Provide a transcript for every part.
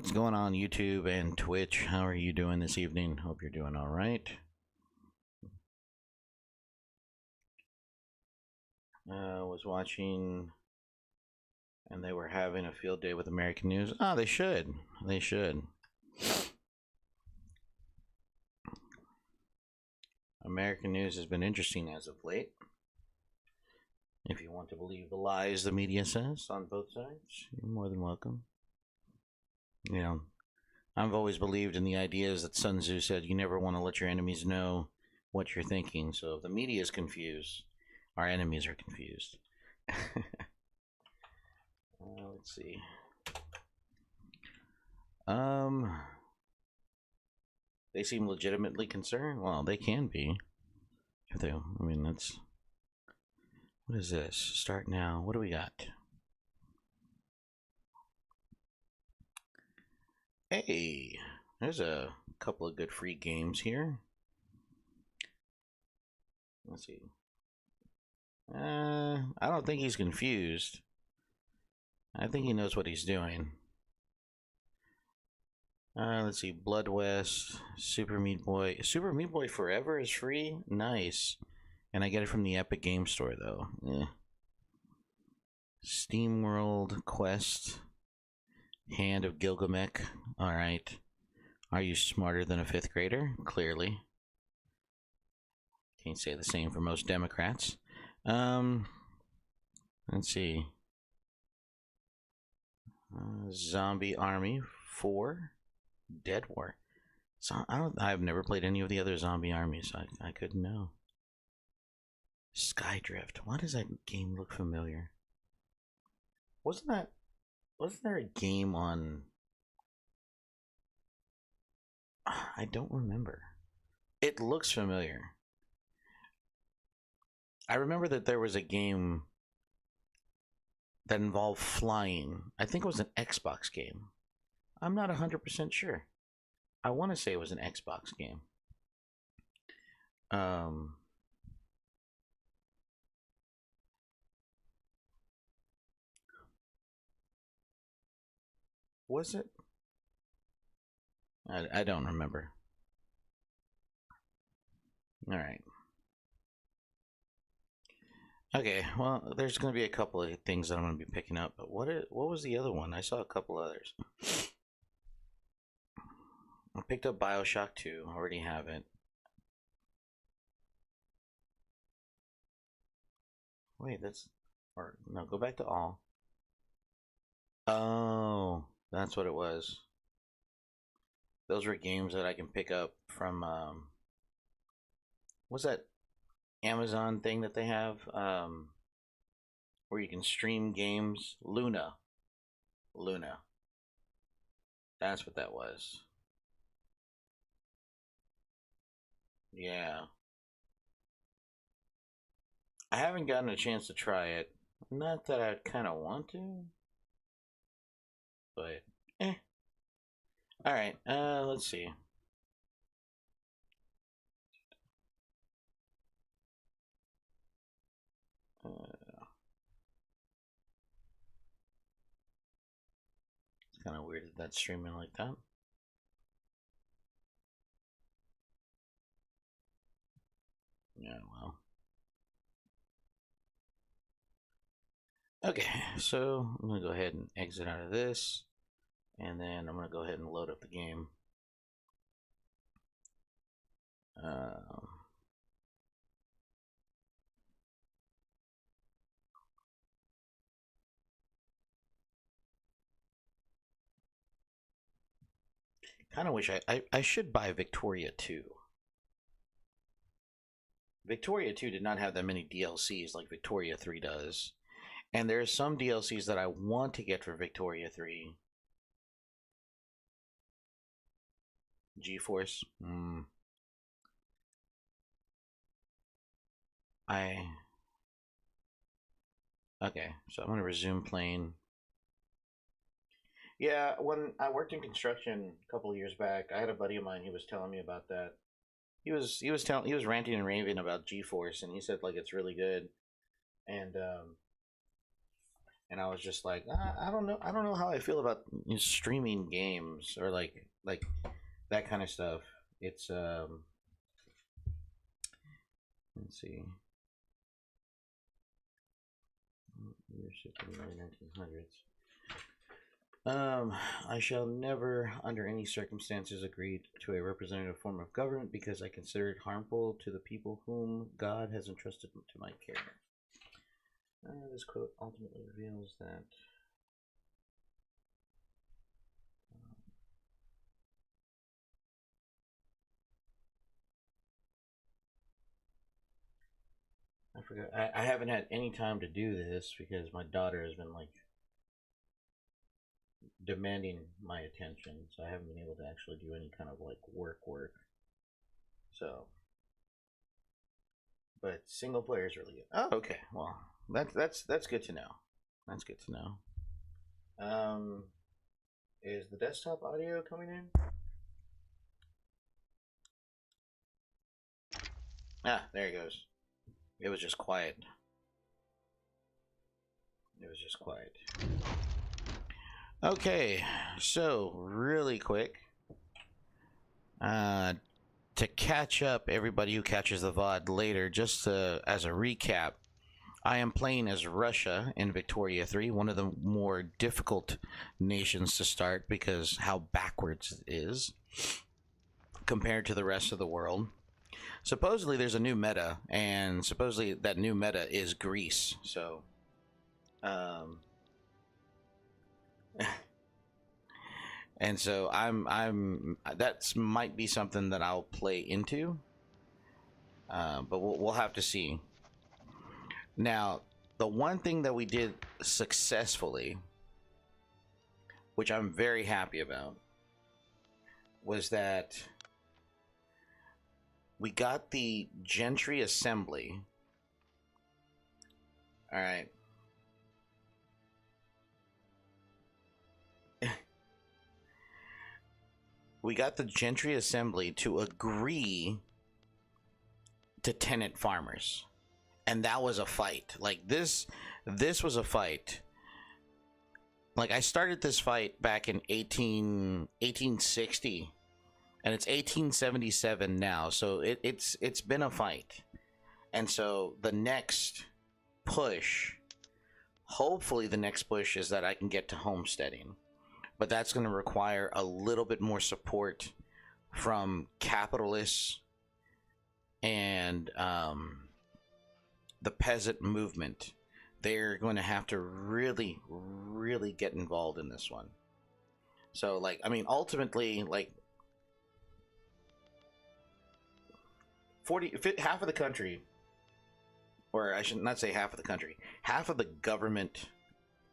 What's going on, YouTube and Twitch? How are you doing this evening? Hope you're doing all right. Was watching, and they were having a field day with American News. Oh, they should. They should. American News has been interesting as of late. If you want to believe the lies the media says on both sides, you're more than welcome. You know, I've always believed in the ideas that Sun Tzu said, you never want to let your enemies know what you're thinking. So if the media is confused, our enemies are confused. Let's see. They seem legitimately concerned. Well, they can be. If they, I mean, that's. What is this? Start now. What do we got? Hey, there's a couple of good free games here. Let's see. I don't think he's confused. I think he knows what he's doing. Let's see. Blood West, Super Meat Boy. Super Meat Boy Forever is free? Nice. And I get it from the Epic Game Store, though. Steam World Quest. Hand of Gilgamesh. Alright. Are you smarter than a 5th grader? Clearly. Can't say the same for most Democrats. Let's see. Zombie Army 4. Dead War. So I've never played any of the other zombie armies. I couldn't know. Skydrift. Why does that game look familiar? Wasn't there a game on? I don't remember. It looks familiar. I remember that there was a game that involved flying. I think it was an Xbox game. I'm not 100% sure. I want to say it was an Xbox game. Was it? I don't remember. All right. Okay, well, there's going to be a couple of things that I'm going to be picking up, but what was the other one? I saw a couple others. I picked up BioShock 2. I already have it. Wait, or no, go back to all. Oh, that's what it was. Those were games that I can pick up from, what's that Amazon thing that they have, where you can stream games? Luna. That's what that was. Yeah. I haven't gotten a chance to try it. Not that I kind of want to, but eh. All right. Let's see. It's kind of weird that that's streaming like that. Yeah, well. Okay, so I'm going to go ahead and exit out of this, and then I'm going to go ahead and load up the game. Kind of wish I should buy Victoria 2. Victoria 2 did not have that many DLCs like Victoria 3 does. And there's some DLCs that I want to get for Victoria 3. GeForce. Okay, so I'm going to resume playing. Yeah, when I worked in construction a couple of years back, I had a buddy of mine. He was telling me about that. He was ranting and raving about GeForce, and he said like it's really good, and and I was just like, I don't know how I feel about streaming games or like that kind of stuff. It's let's see, leadership in the 1900s. I shall never, under any circumstances, agree to a representative form of government because I consider it harmful to the people whom God has entrusted to my care. This quote ultimately reveals that I forgot. I haven't had any time to do this because my daughter has been like demanding my attention, so I haven't been able to actually do any kind of like work. So, but single player is really good. Oh, okay. Well, that's good to know. That's good to know. Is the desktop audio coming in? Ah, there it goes. It was just quiet. It was just quiet. Okay, so really quick, to catch up everybody who catches the VOD later, just as a recap, I am playing as Russia in Victoria 3, one of the more difficult nations to start because how backwards it is compared to the rest of the world. Supposedly there's a new meta, and supposedly that new meta is Greece. So, and so I'm that's might be something that I'll play into, but we'll have to see. Now, the one thing that we did successfully, which I'm very happy about, was that we got the Gentry Assembly. All right. We got the Gentry Assembly to agree to tenant farmers. And that was a fight. Like this was a fight. Like I started this fight back in 1860, and it's 1877 now. So it's been a fight. And so the next push, hopefully the next push is that I can get to homesteading. But that's going to require a little bit more support from capitalists and the peasant movement. They're going to have to really get involved in this one. So like, I mean, ultimately, like 40 half of the country, or I should not say half of the country, half of the government,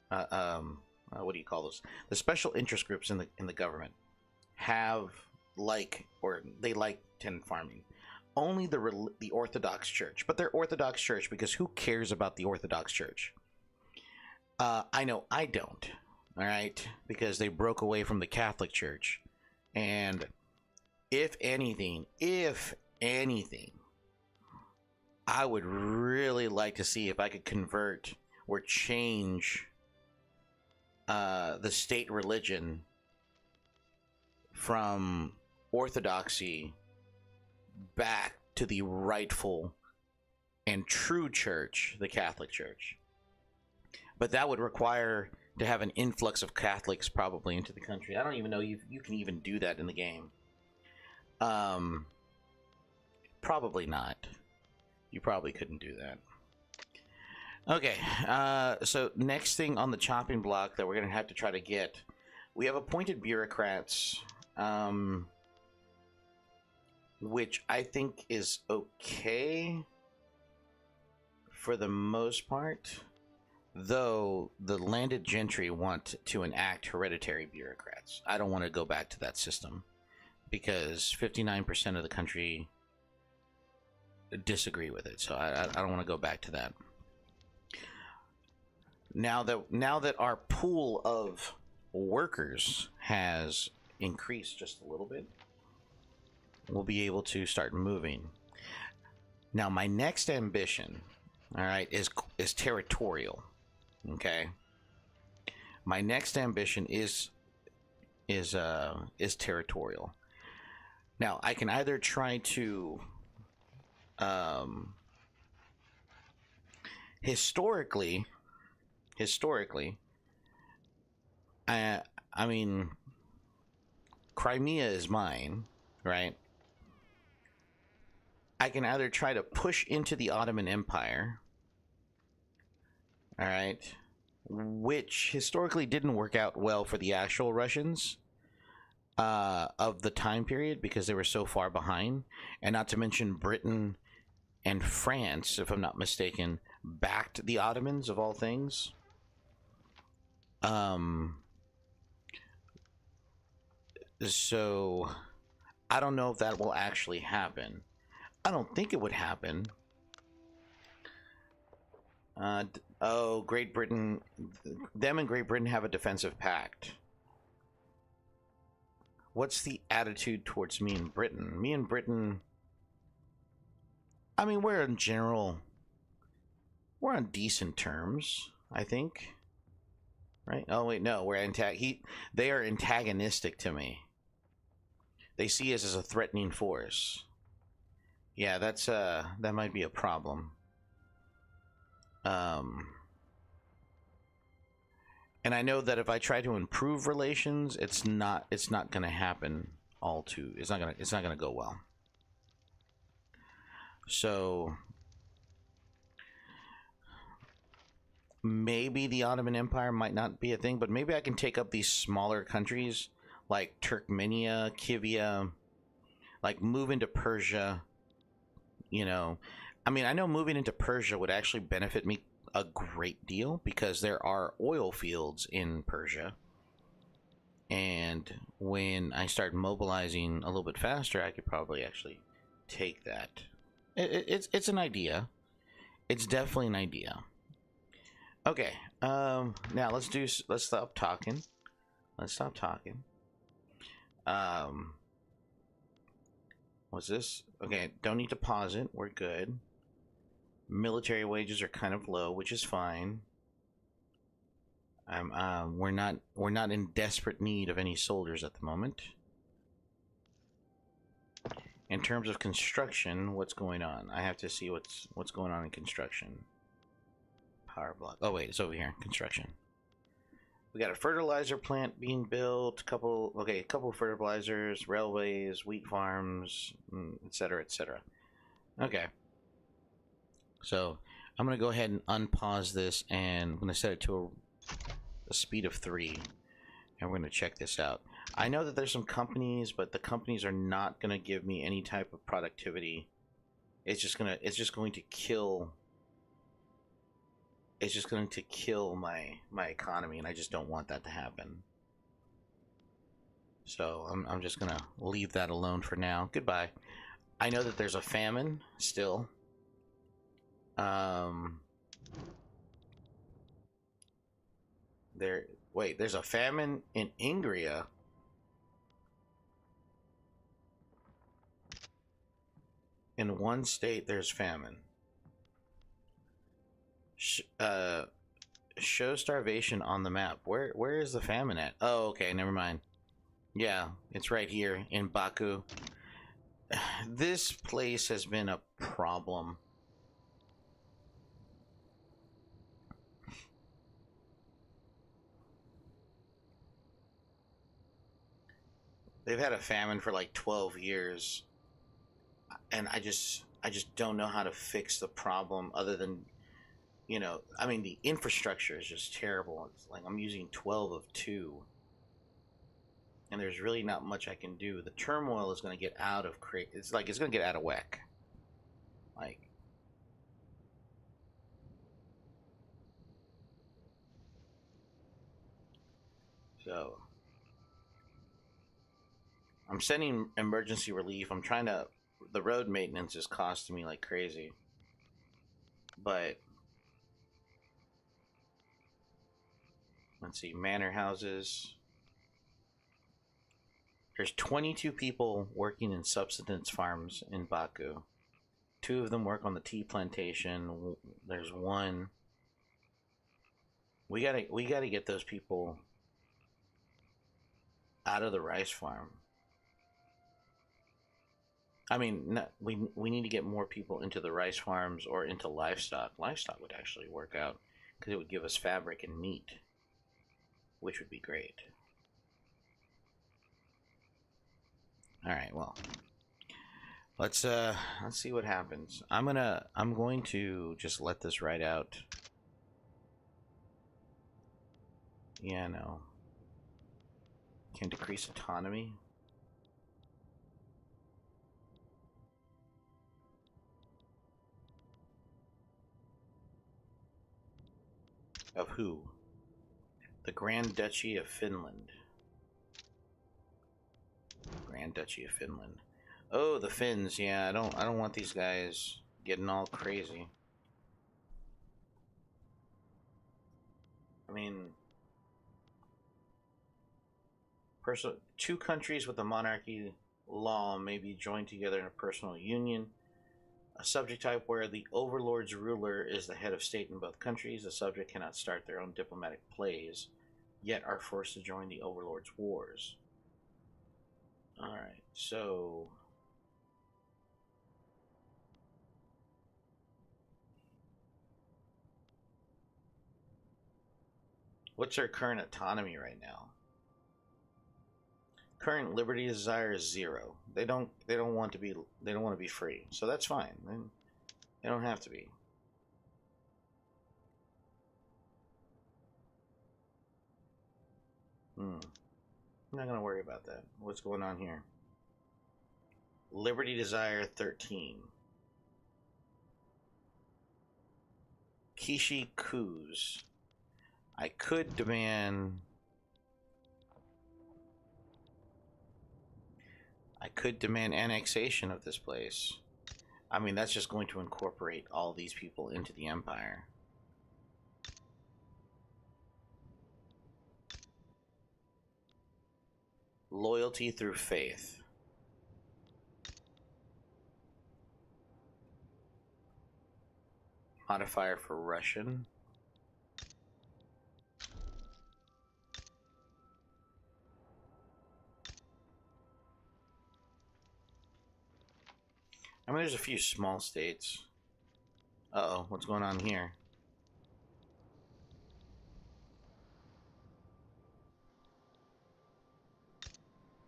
what do you call those, the special interest groups in the government have they like tenant farming. Only the Orthodox Church, but they're Orthodox Church because who cares about the Orthodox Church? I know I don't. All right, because they broke away from the Catholic Church, and if anything, I would really like to see if I could convert or change the state religion from Orthodoxy back to the rightful and true church, the Catholic Church. But that would require to have an influx of Catholics probably into the country. I don't even know you can even do that in the game. Probably not. You probably couldn't do that. Okay, so next thing on the chopping block that we're going to have to try to get, we have appointed bureaucrats, which I think is okay for the most part, though the landed gentry want to enact hereditary bureaucrats. I don't want to go back to that system because 59% of the country disagree with it, so I don't want to go back to that. Now that our pool of workers has increased just a little bit, we'll be able to start moving. Now my next ambition, all right, is territorial. Okay, My next ambition is territorial. Now I can either try to um, historically, I I mean, Crimea is mine, right? I can either try to push into the Ottoman Empire, all right, which historically didn't work out well for the actual Russians of the time period because they were so far behind, and not to mention Britain and France, if I'm not mistaken, backed the Ottomans of all things. So I don't know if that will actually happen. I don't think it would happen. Oh, Great Britain, them and Great Britain have a defensive pact. What's the attitude towards me and Britain? Me and Britain, I mean, we're in general, we're on decent terms, I think. Right? Oh wait, no, they are antagonistic to me. They see us as a threatening force. Yeah, that might be a problem. And I know that if I try to improve relations, it's not going to happen it's not going to go well. So maybe the Ottoman Empire might not be a thing, but maybe I can take up these smaller countries like Turkmenia, Kivia, like move into Persia, you know. I mean, I know moving into Persia would actually benefit me a great deal because there are oil fields in Persia. And when I start mobilizing a little bit faster, I could probably actually take that. It's an idea. It's definitely an idea. Okay. Now let's stop talking. Let's stop talking. What's this? Okay, don't need to pause it. We're good. Military wages are kind of low, which is fine. We're not in desperate need of any soldiers at the moment. In terms of construction, what's going on? I have to see what's going on in construction. Power block. Oh wait, it's over here. Construction. We got a fertilizer plant being built. A couple fertilizers, railways, wheat farms, etc., etc. Okay. So I'm gonna go ahead and unpause this, and I'm gonna set it to a speed of 3, and we're gonna check this out. I know that there's some companies, but the companies are not gonna give me any type of productivity. It's just going to kill. It's just going to kill my economy, and I just don't want that to happen. So I'm just gonna leave that alone for now. Goodbye. I know that there's a famine still. There's a famine in Ingria. In one state, there's famine. Show starvation on the map. Where is the famine at? Oh, okay, never mind. Yeah, it's right here in Baku. This place has been a problem. They've had a famine for like 12 years. And I just don't know how to fix the problem other than, you know, I mean, the infrastructure is just terrible. It's like I'm using 12 of 2. And there's really not much I can do. The turmoil is going to get out of it's going to get out of whack. Like, so I'm sending emergency relief. I'm trying to, the road maintenance is costing me like crazy. But let's see, manor houses. There's 22 people working in subsistence farms in Baku. 2 of them work on the tea plantation. There's one. We gotta get those people out of the rice farm. I mean, no, we need to get more people into the rice farms or into livestock. Livestock would actually work out because it would give us fabric and meat, which would be great. All right, well, let's see what happens. I'm going to just let this ride out. Yeah, no. Can decrease autonomy. Of who? The Grand Duchy of Finland. Grand Duchy of Finland. Oh, the Finns. Yeah, I don't want these guys getting all crazy. I mean, two countries with a monarchy law may be joined together in a personal union. A subject type where the overlord's ruler is the head of state in both countries. The subject cannot start their own diplomatic plays, yet are forced to join the overlord's wars. Alright, so... what's our current autonomy right now? Current liberty desire is 0. They don't want to be free. So that's fine. They don't have to be. I'm not gonna worry about that. What's going on here? Liberty desire 13. Kishi coups. I could demand annexation of this place. I mean, that's just going to incorporate all these people into the empire. Loyalty through faith. Modifier for Russian. I mean, there's a few small states. Uh-oh, what's going on here?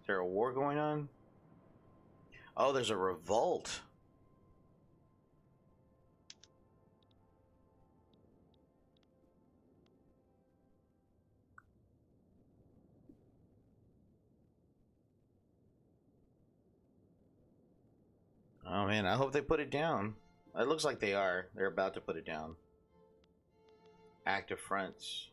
Is there a war going on? Oh, there's a revolt. Oh man, I hope they put it down. It looks like they are. They're about to put it down. Active fronts.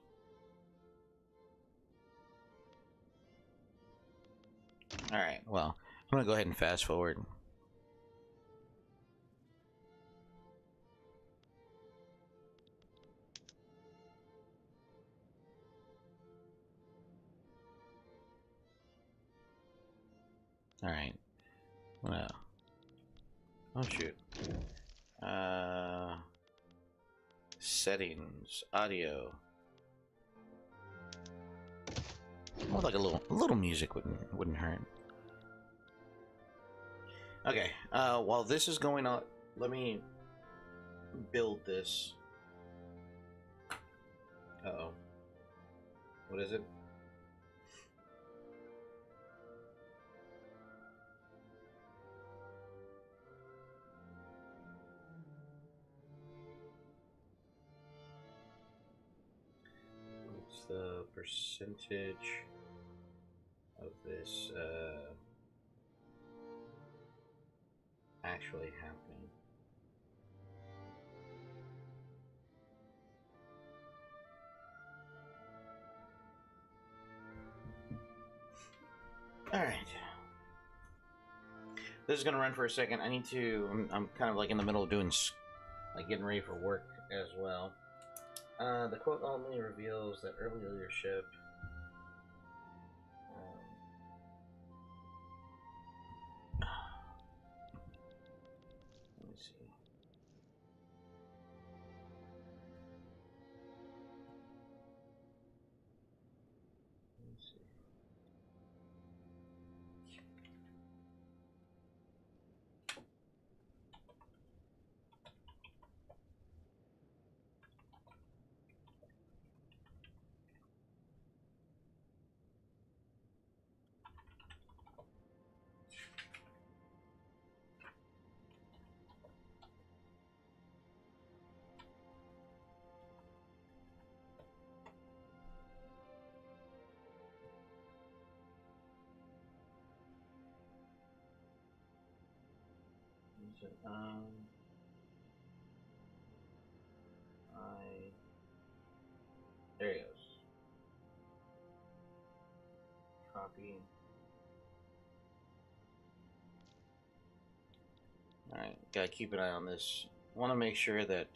Alright, well, I'm gonna go ahead and fast forward. Alright. Well. Oh shoot. Settings. Audio. More like a little music wouldn't hurt. Okay, while this is going on, let me build this. Uh-oh. What is it? What's the percentage of this, actually happening? Alright. This is gonna run for a second. I need to... I'm kind of like in the middle of doing... like getting ready for work as well. The quote only reveals that early leadership... let me see. So, there he goes. Copy. Alright, gotta keep an eye on this. Want to make sure that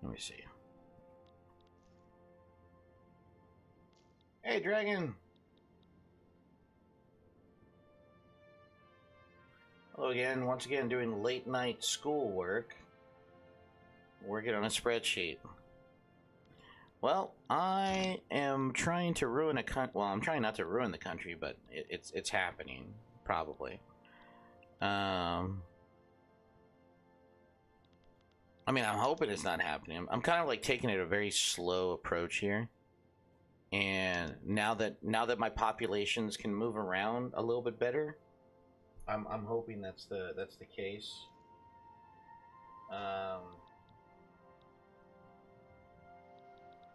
let me see. Hey, Dragon! Hello again. Once again, doing late night schoolwork. Working on a spreadsheet. Well, I am trying to ruin a country. Well, I'm trying not to ruin the country, but it's happening, probably. I mean, I'm hoping it's not happening. I'm kind of like taking it a very slow approach here. And now that my populations can move around a little bit better, I'm hoping that's the case.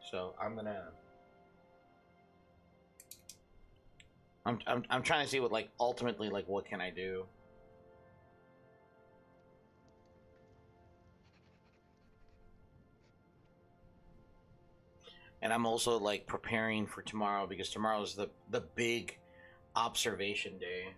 So I'm trying to see what, like, ultimately, like, what can I do? And I'm also, like, preparing for tomorrow, because tomorrow's the big observation day.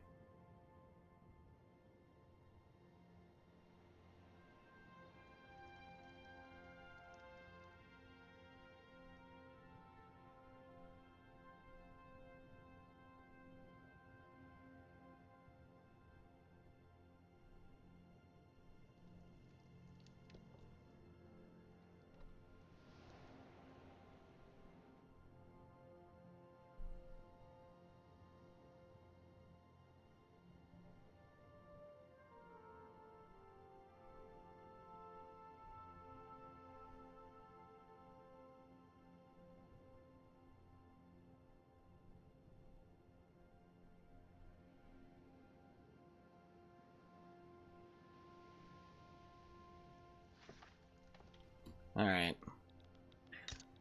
All right,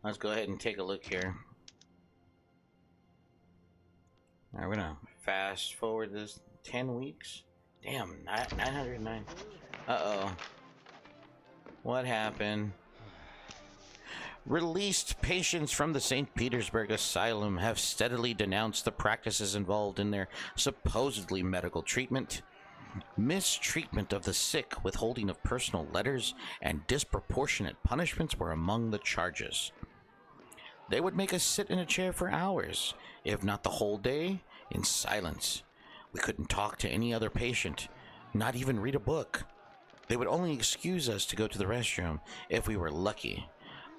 let's go ahead and take a look here. All right, we're gonna fast forward this 10 weeks. Damn, 909. Uh-oh. What happened? Released patients from the St. Petersburg Asylum have steadily denounced the practices involved in their supposedly medical treatment. Mistreatment of the sick, withholding of personal letters, and disproportionate punishments were among the charges. They would make us sit in a chair for hours, if not the whole day, in silence. We couldn't talk to any other patient, not even read a book. They would only excuse us to go to the restroom if we were lucky.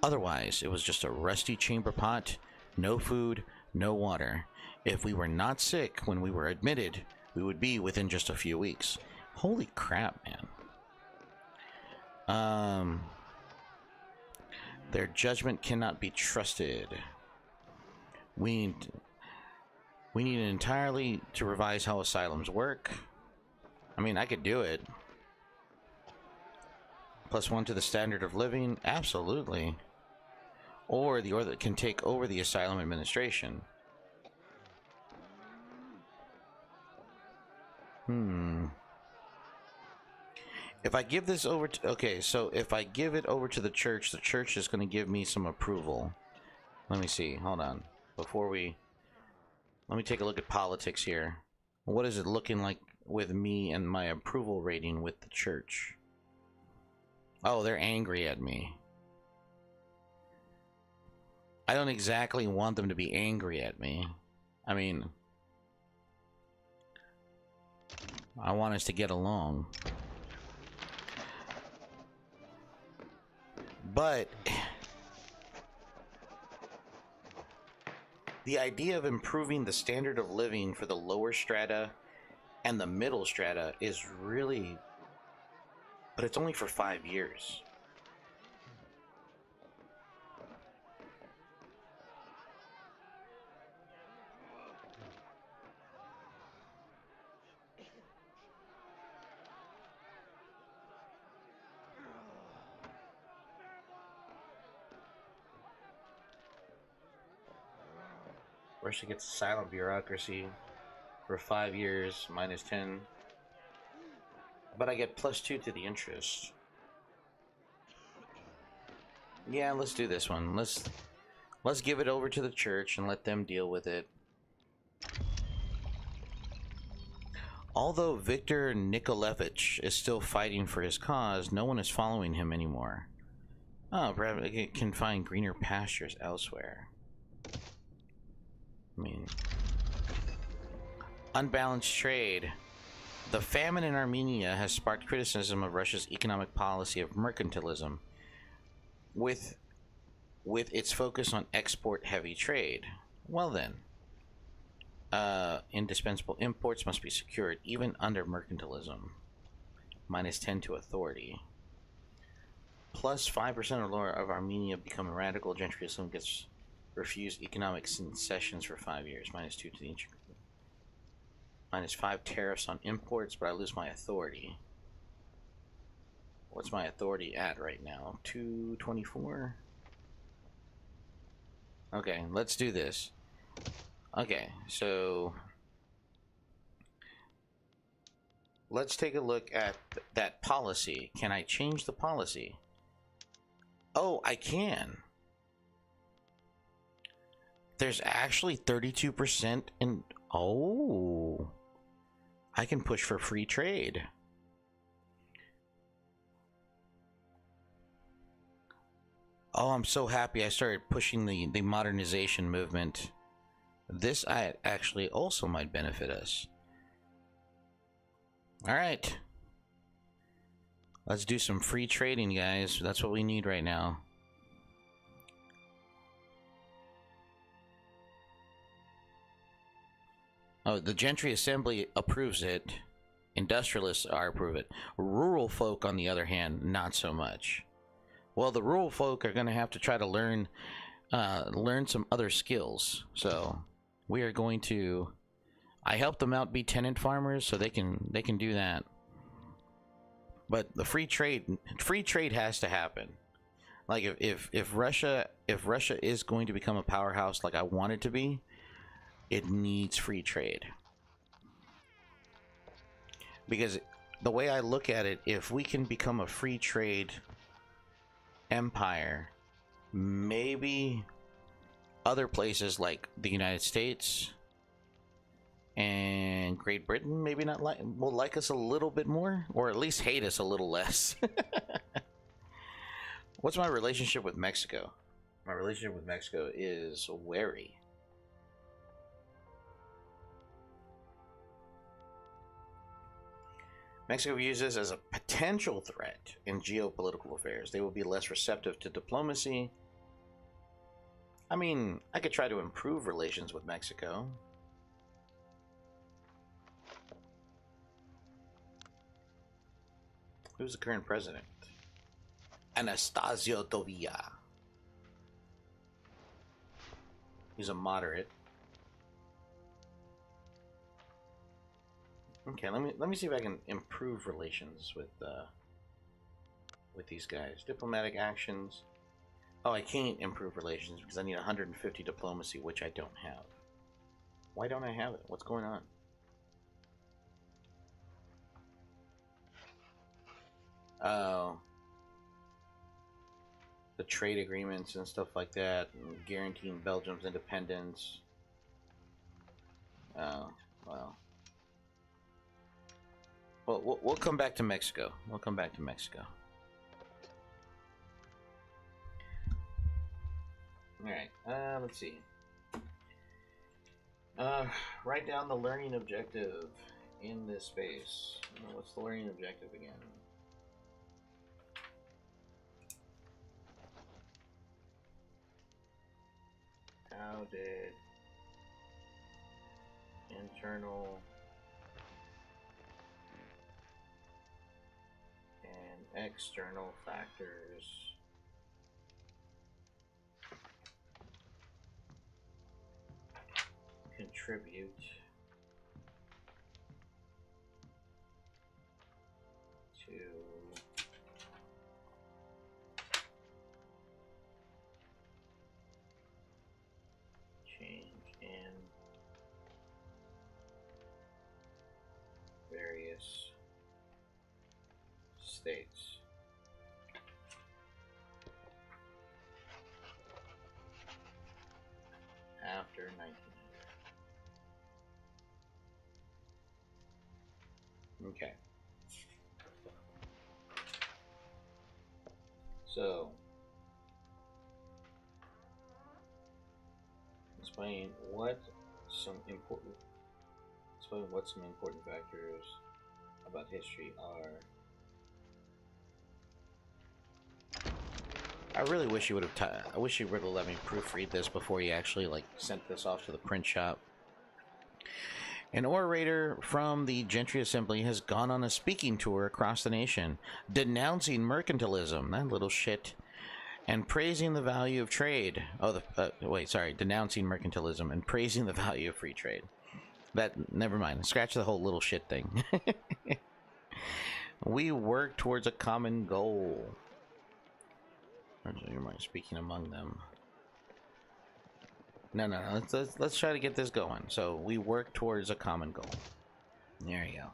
Otherwise, it was just a rusty chamber pot, no food, no water. If we were not sick when we were admitted, we would be within just a few weeks. Holy crap, man. Their judgment cannot be trusted. We need entirely to revise how asylums work. I mean, I could do it. +1 to the standard of living, absolutely. Or the order can take over the asylum administration. If I give this over to... Okay, so if I give it over to the church is going to give me some approval. Let me see. Hold on. Before we... Let me take a look at politics here. What is it looking like with me and my approval rating with the church? Oh, they're angry at me. I don't exactly want them to be angry at me. I mean... I want us to get along. But the idea of improving the standard of living for the lower strata and the middle strata is really... But it's only for 5 years. Russia gets a silent bureaucracy for 5 years, minus 10. But I get +2 to the interest. Yeah, let's do this one. Let's give it over to the church and let them deal with it. Although Viktor Nikolevich is still fighting for his cause, no one is following him anymore. Oh, perhaps it can find greener pastures elsewhere. I mean, unbalanced trade. The famine in Armenia has sparked criticism of Russia's economic policy of mercantilism, with its focus on export-heavy trade. Well then, indispensable imports must be secured even under mercantilism. Minus 10 to authority. Plus 5% or lower of Armenia become radical. Gentryism gets refused economic concessions for 5 years. Minus 2 to the inch. Minus 5 tariffs on imports, but I lose my authority. What's my authority at right now? 224? Okay, let's do this. Okay, so let's take a look at that policy. Can I change the policy? Oh, I can. There's actually 32% in... Oh. I can push for free trade. Oh, I'm so happy I started pushing the modernization movement. This actually also might benefit us. Alright. Let's do some free trading, guys. That's what we need right now. Oh, the Gentry Assembly approves it. Industrialists approve it. Rural folk, on the other hand, not so much. Well, the rural folk are going to have to try to learn some other skills. So we are going to... I help them out be tenant farmers, so they can do that. But the free trade has to happen. Like if Russia is going to become a powerhouse like I want it to be, it needs free trade. Because the way I look at it, if we can become a free trade empire, maybe other places like the United States and Great Britain maybe not will like us a little bit more, or at least hate us a little less. What's my relationship with Mexico? My relationship with Mexico is wary. Mexico views this as a potential threat in geopolitical affairs. They will be less receptive to diplomacy. I mean, I could try to improve relations with Mexico. Who's the current president? Anastasio Tovilla. He's a moderate. Okay, let me see if I can improve relations with these guys. Diplomatic actions. Oh, I can't improve relations because I need 150 diplomacy, which I don't have. Why don't I have it? What's going on? Oh, the trade agreements and stuff like that, and guaranteeing Belgium's independence. Oh, well. Well, we'll come back to Mexico. We'll come back to Mexico. Alright, let's see. Write down the learning objective in this space. What's the learning objective again? How did internal and external factors contribute to change in in various states. After 1900. Okay. So, explain what some important factors about history are. I really wish you would have. I wish you would have let me proofread this before you actually like sent this off to the print shop. An orator from the Gentry Assembly has gone on a speaking tour across the nation, denouncing mercantilism, that little shit, and praising the value of trade. Oh, denouncing mercantilism and praising the value of free trade. That, never mind. Scratch the whole little shit thing. We work towards a common goal. You mind speaking among them? No. Let's try to get this going. So we work towards a common goal. There you go.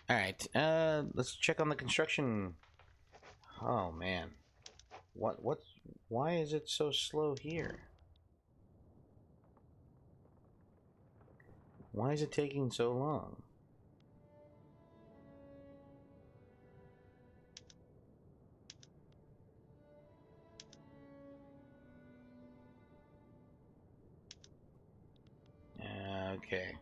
All right. Let's check on the construction. Oh man, what's? Why is it so slow here? Why is it taking so long? Okay.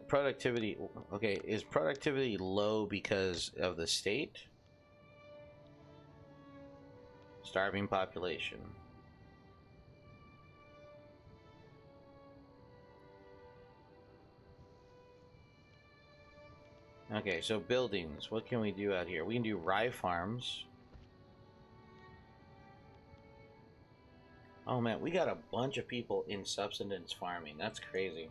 Productivity. Okay, is productivity low because of the state? Starving population. Okay, so buildings. What can we do out here? We can do rye farms. Oh man, we got a bunch of people in subsistence farming. That's crazy.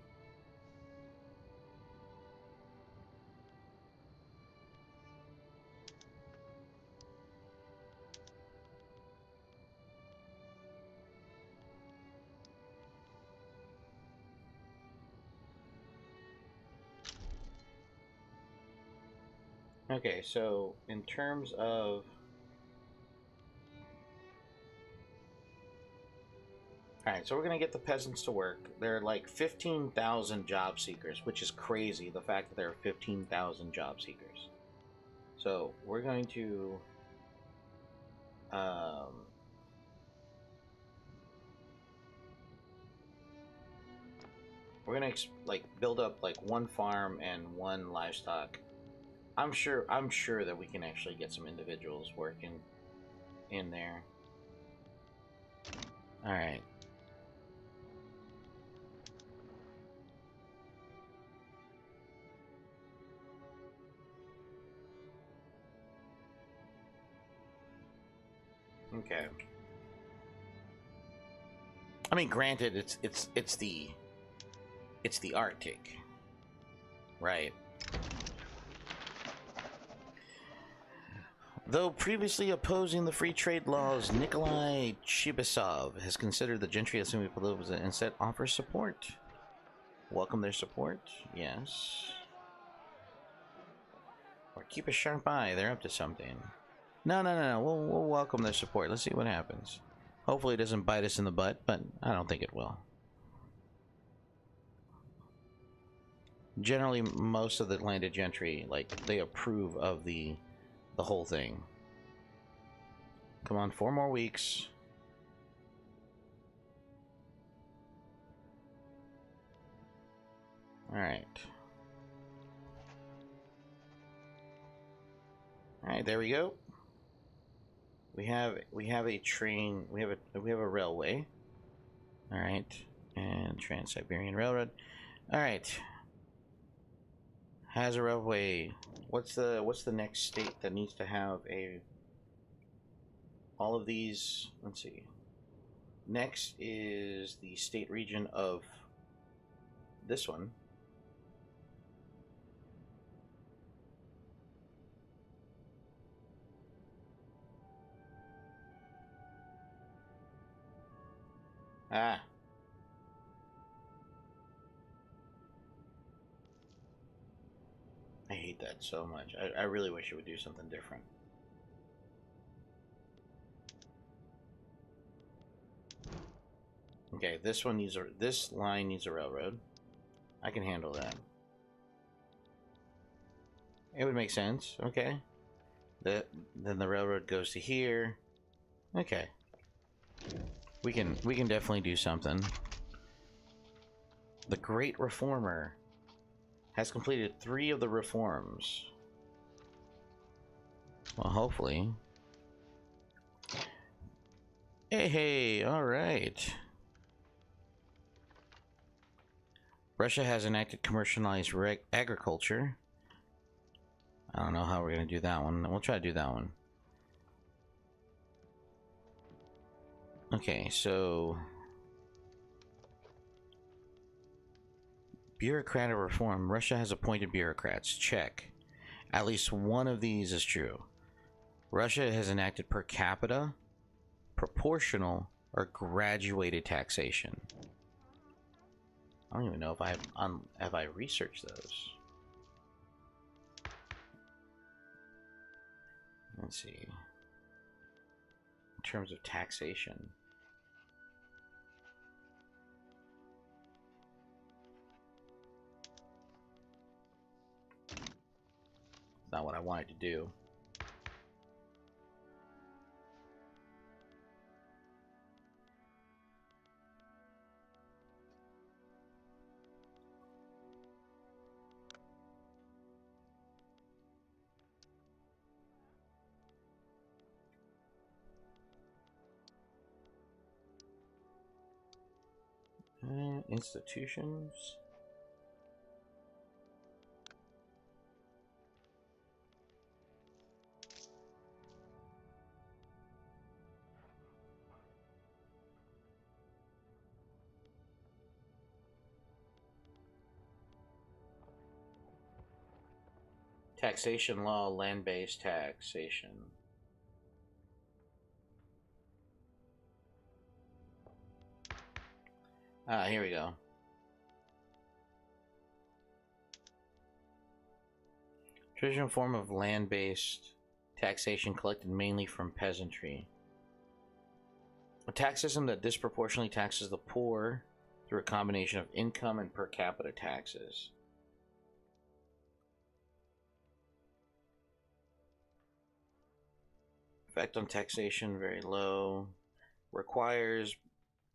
Okay, so in terms of... Alright, so we're going to get the peasants to work. There are like 15,000 job seekers, which is crazy, the fact that there are 15,000 job seekers. So we're going to... we're going to like build up like one farm and one livestock. I'm sure that we can actually get some individuals working in there. All right. Okay. I mean, granted, it's the Arctic, right? Though previously opposing the free trade laws, Nikolai Chibisov has considered the Gentry Assembly proposal and instead offers support. Welcome their support, yes. Or keep a sharp eye, they're up to something. No. We'll welcome their support. Let's see what happens. Hopefully it doesn't bite us in the butt, but I don't think it will. Generally, most of the landed gentry, like, they approve of the whole thing. Come on, 4 more weeks. Alright. Alright, there we go. We have a train, we have a railway. Alright. And Trans-Siberian Railroad. Alright. Has a railway. What's the next state that needs to have a... all of these? Let's see. Next is the state region of this one. Ah. I hate that so much. I really wish it would do something different. Okay, this line needs a railroad. I can handle that. It would make sense. Okay. Then the railroad goes to here. Okay. We can definitely do something. The Great Reformer has completed 3 of the reforms. Well, hopefully. Hey, all right. Russia has enacted commercialized agriculture. I don't know how we're going to do that one. We'll try to do that one. Okay, so... bureaucratic reform. Russia has appointed bureaucrats. Check. At least one of these is true. Russia has enacted per capita, proportional, or graduated taxation. I don't even know if have I researched those. Let's see. In terms of taxation. It's not what I wanted to do. Institutions. Taxation law, land-based taxation. Ah, here we go. Traditional form of land-based taxation collected mainly from peasantry. A tax system that disproportionately taxes the poor through a combination of income and per capita taxes. Effect on taxation very low. Requires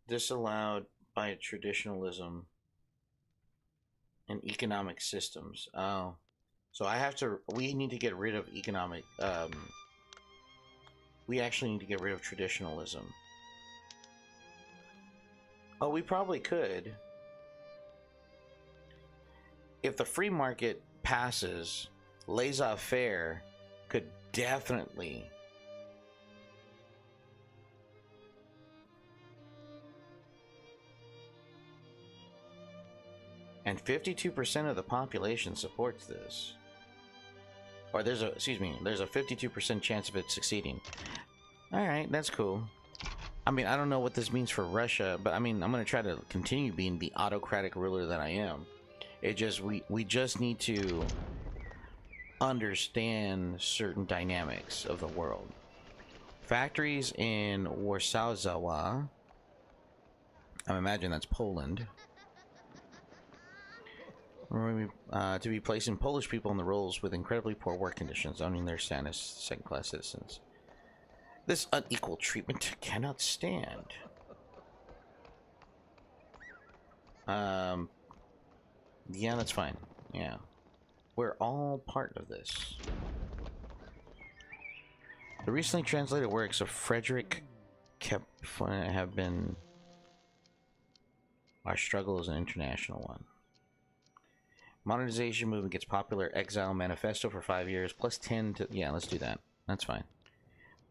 disallowed by traditionalism and economic systems. Oh. So we need to get rid of economic, we actually need to get rid of traditionalism. Oh, we probably could. If the free market passes, laissez-faire could definitely and 52% of the population supports this. Or there's a 52% chance of it succeeding. Alright, that's cool. I mean, I don't know what this means for Russia, but I mean, I'm going to try to continue being the autocratic ruler that I am. It just, we just need to understand certain dynamics of the world. Factories in Warsaw, I imagine that's Poland. To be placing Polish people in the roles with incredibly poor work conditions, owning their status second-class citizens. This unequal treatment cannot stand. Yeah, that's fine. Yeah. We're all part of this. The recently translated works of Frederick Kepler have been... Our struggle is an international one. Modernization movement gets popular. Exile manifesto for 5 years. Plus 10 to... Yeah, let's do that. That's fine.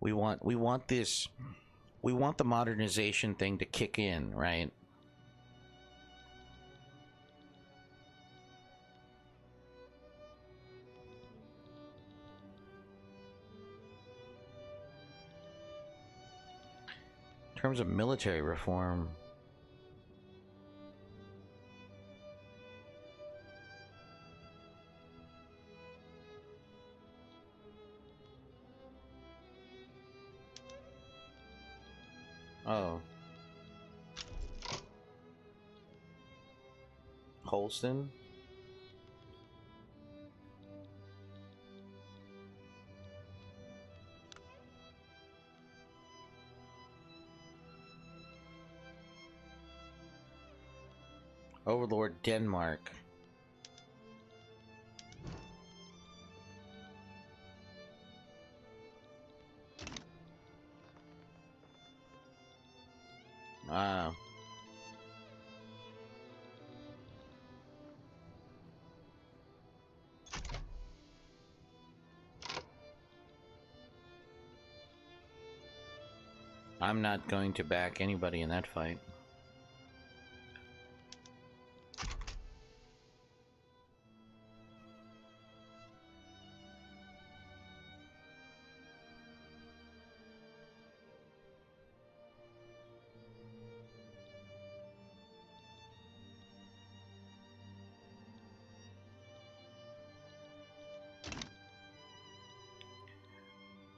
We want this... We want the modernization thing to kick in, right? In terms of military reform, Oh. Holston? Overlord Denmark. Wow. I'm not going to back anybody in that fight.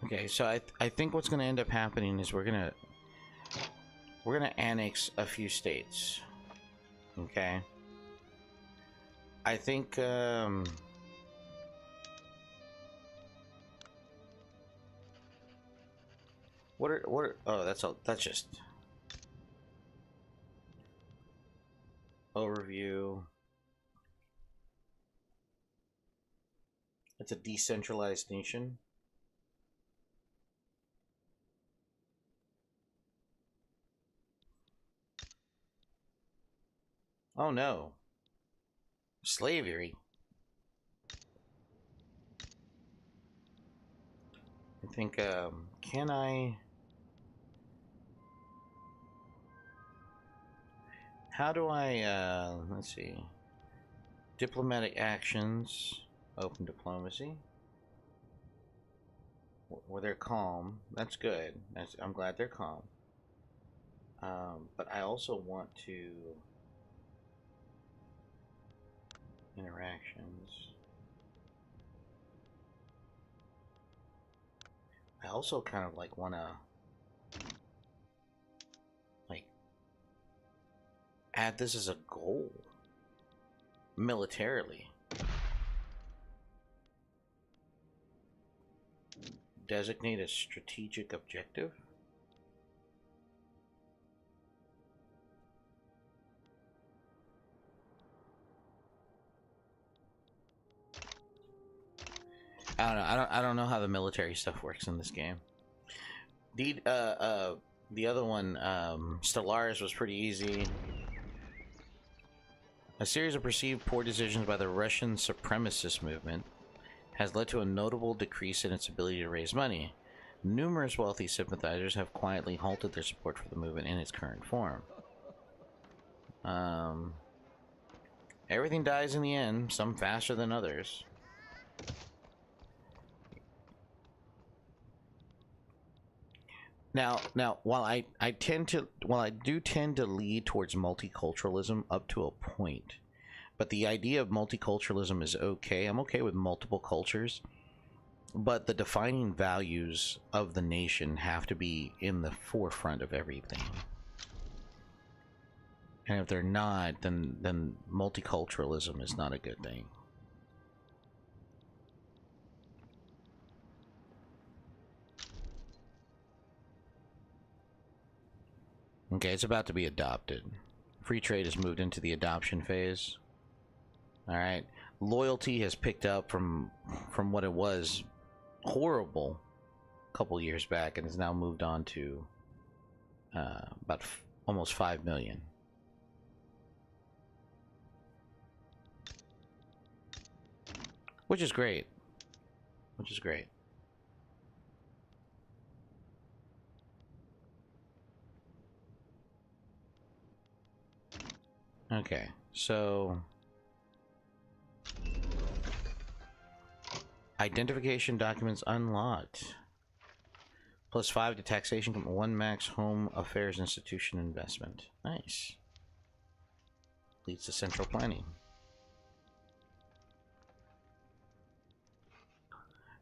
Okay, so I think what's going to end up happening is we're gonna annex a few states. Okay. I think oh, that's just overview. It's a decentralized nation. Oh no. Slavery. I think, can I... How do I, let's see. Diplomatic actions. Open diplomacy. Where they're calm. That's good. I'm glad they're calm. But I also want to... Interactions. I also kind of like want to like add this as a goal militarily. Designate a strategic objective. I don't know. I don't know how the military stuff works in this game. The other one, Stellaris, was pretty easy. A series of perceived poor decisions by the Russian supremacist movement has led to a notable decrease in its ability to raise money. Numerous wealthy sympathizers have quietly halted their support for the movement in its current form. Everything dies in the end, some faster than others. Now, while I do tend to lead towards multiculturalism up to a point, but the idea of multiculturalism is okay. I'm okay with multiple cultures, but the defining values of the nation have to be in the forefront of everything. And if they're not, then multiculturalism is not a good thing. Okay, it's about to be adopted. Free trade has moved into the adoption phase. All right, loyalty has picked up from what it was horrible a couple years back, and has now moved on to about almost 5 million. Which is great. Which is great. Okay, so identification documents unlocked. +5 to taxation from 1 max home affairs institution investment. Nice. Leads to central planning.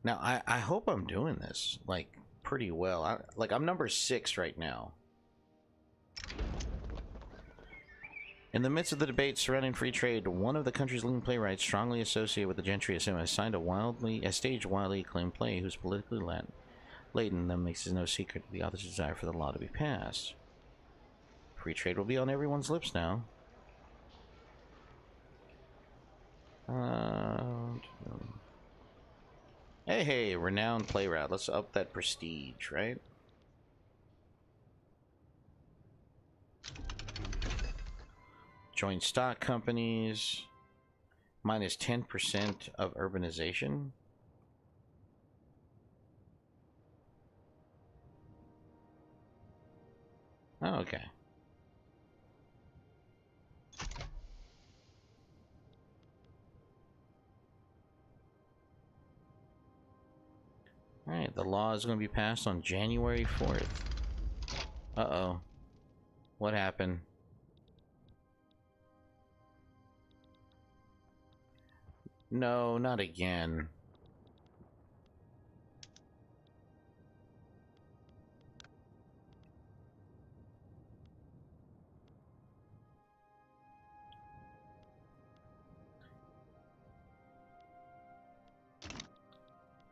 Now, I hope I'm doing this, like, pretty well. I'm number 6 right now. In the midst of the debate surrounding free trade, one of the country's leading playwrights, strongly associated with the gentry of cinema, has signed a staged wildly acclaimed play whose politically laden that makes it no secret the author's desire for the law to be passed. Free trade will be on everyone's lips now. Hey, renowned playwright. Let's up that prestige, right? Join stock companies. Minus 10% of urbanization. Oh, okay. Alright, the law is going to be passed on January 4th. Uh-oh. What happened? No, not again.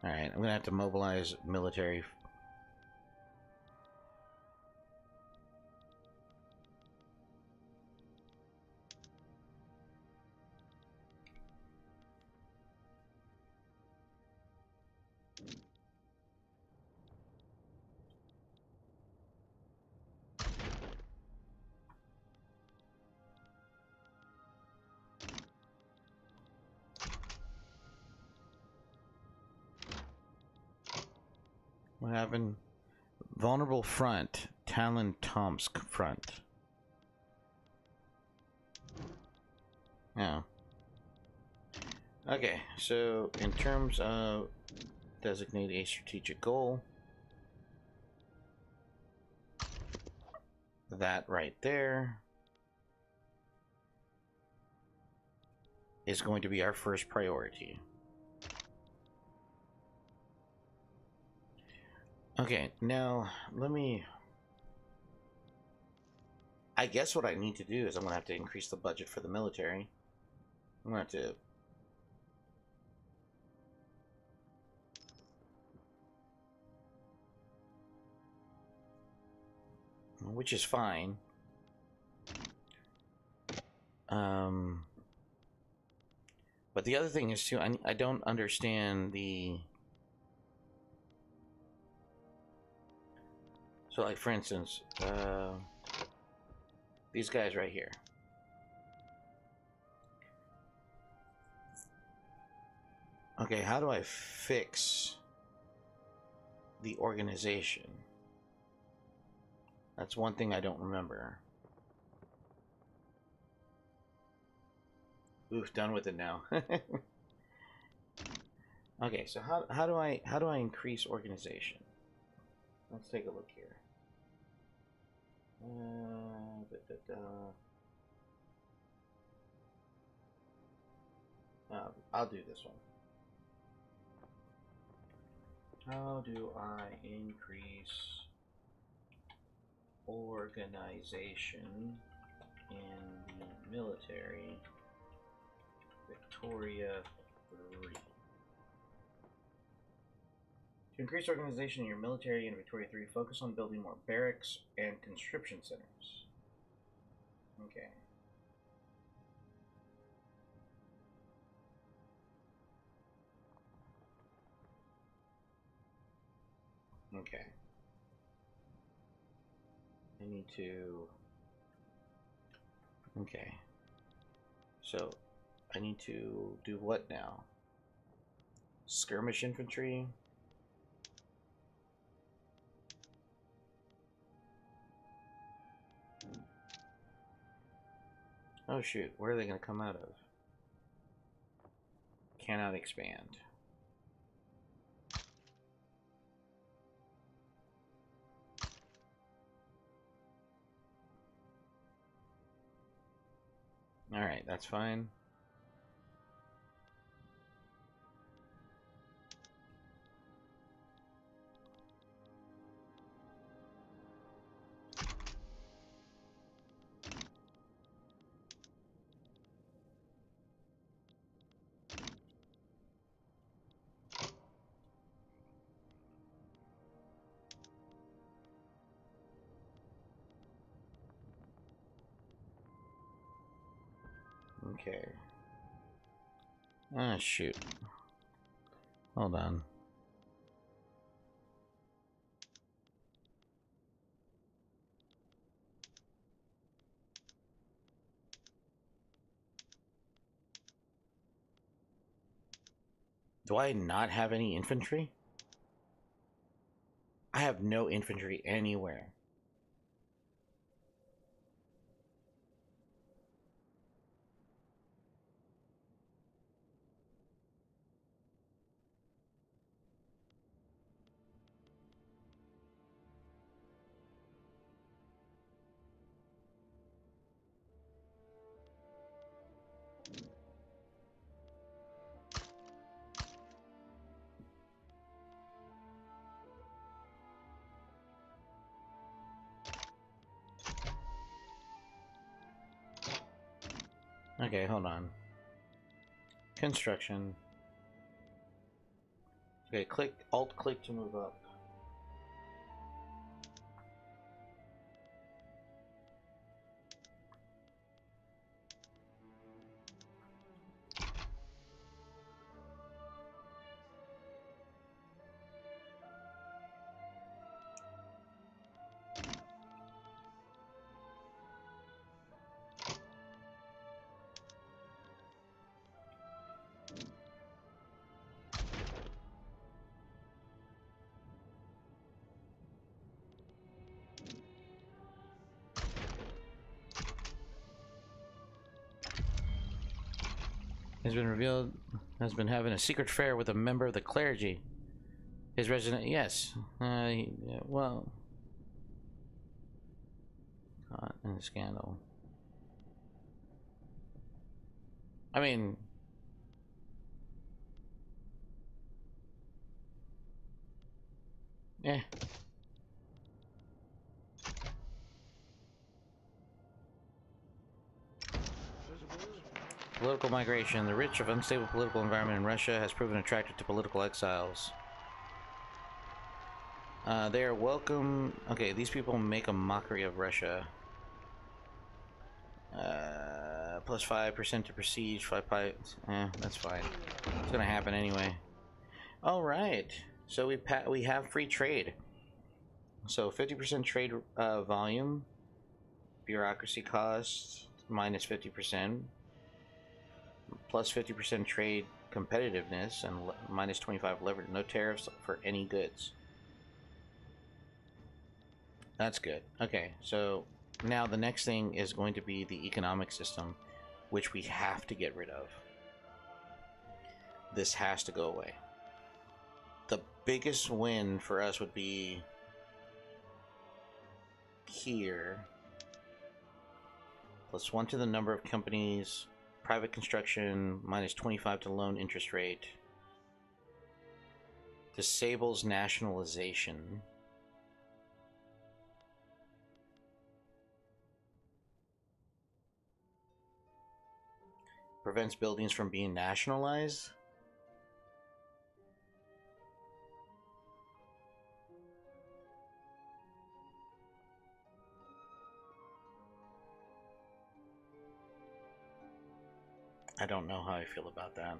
Alright, I'm gonna have to mobilize military. What happened? Vulnerable front. Talon Tomsk front. Oh. Okay, so in terms of designate a strategic goal, that right there is going to be our first priority. Okay, now let me... I guess what I need to do is I'm going to have to increase the budget for the military. I'm going to have to... Which is fine. But the other thing is too, I don't understand the... So like for instance, these guys right here. Okay, how do I fix the organization? That's one thing I don't remember. Oof, done with it now. Okay, so how do I increase organization? Let's take a look here. I'll do this one. How do I increase organization in the military? Victoria 3. To increase organization in your military in Victoria 3, focus on building more barracks and conscription centers. Okay. Okay. I need to... Okay. So, I need to do what now? Skirmish infantry? Oh shoot, where are they going to come out of? Cannot expand. Alright, that's fine. Okay. Ah, shoot. Hold on. Do I not have any infantry? I have no infantry anywhere. Okay, hold on. Construction. Okay, click, Alt-click to move up. Has been revealed, has been having a secret affair with a member of the clergy. His resident, yes. Well, caught in a scandal. I mean, eh. Political migration. The rich of unstable political environment in Russia has proven attractive to political exiles. They are welcome. Okay, these people make a mockery of Russia. Plus 5% to prestige, 5 pipes. That's fine. It's gonna happen anyway. All right. So we have free trade. So 50% trade volume, bureaucracy cost minus 50%, plus 50% trade competitiveness, and minus 25 leverage. No tariffs for any goods. That's good. Okay, so now the next thing is going to be the economic system, which we have to get rid of. This has to go away. The biggest win for us would be here. Plus 1 to the number of companies. Private construction, minus 25 to loan interest rate. Disables nationalization. Prevents buildings from being nationalized. I don't know how I feel about that.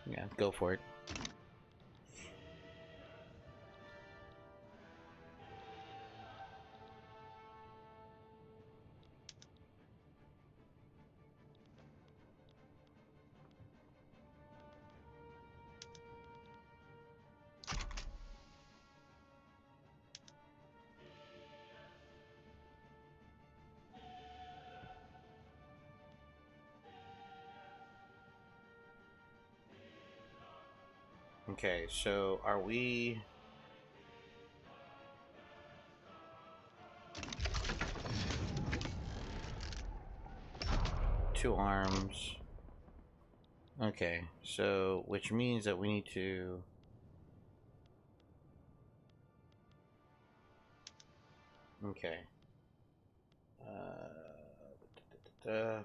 Yeah, go for it. Okay, so are we... Two arms. Okay, so which means that we need to... Okay. Da, da, da, da.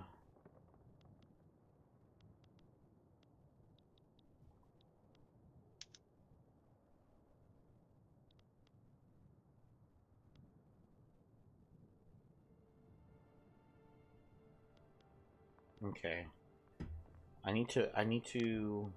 Okay. I need to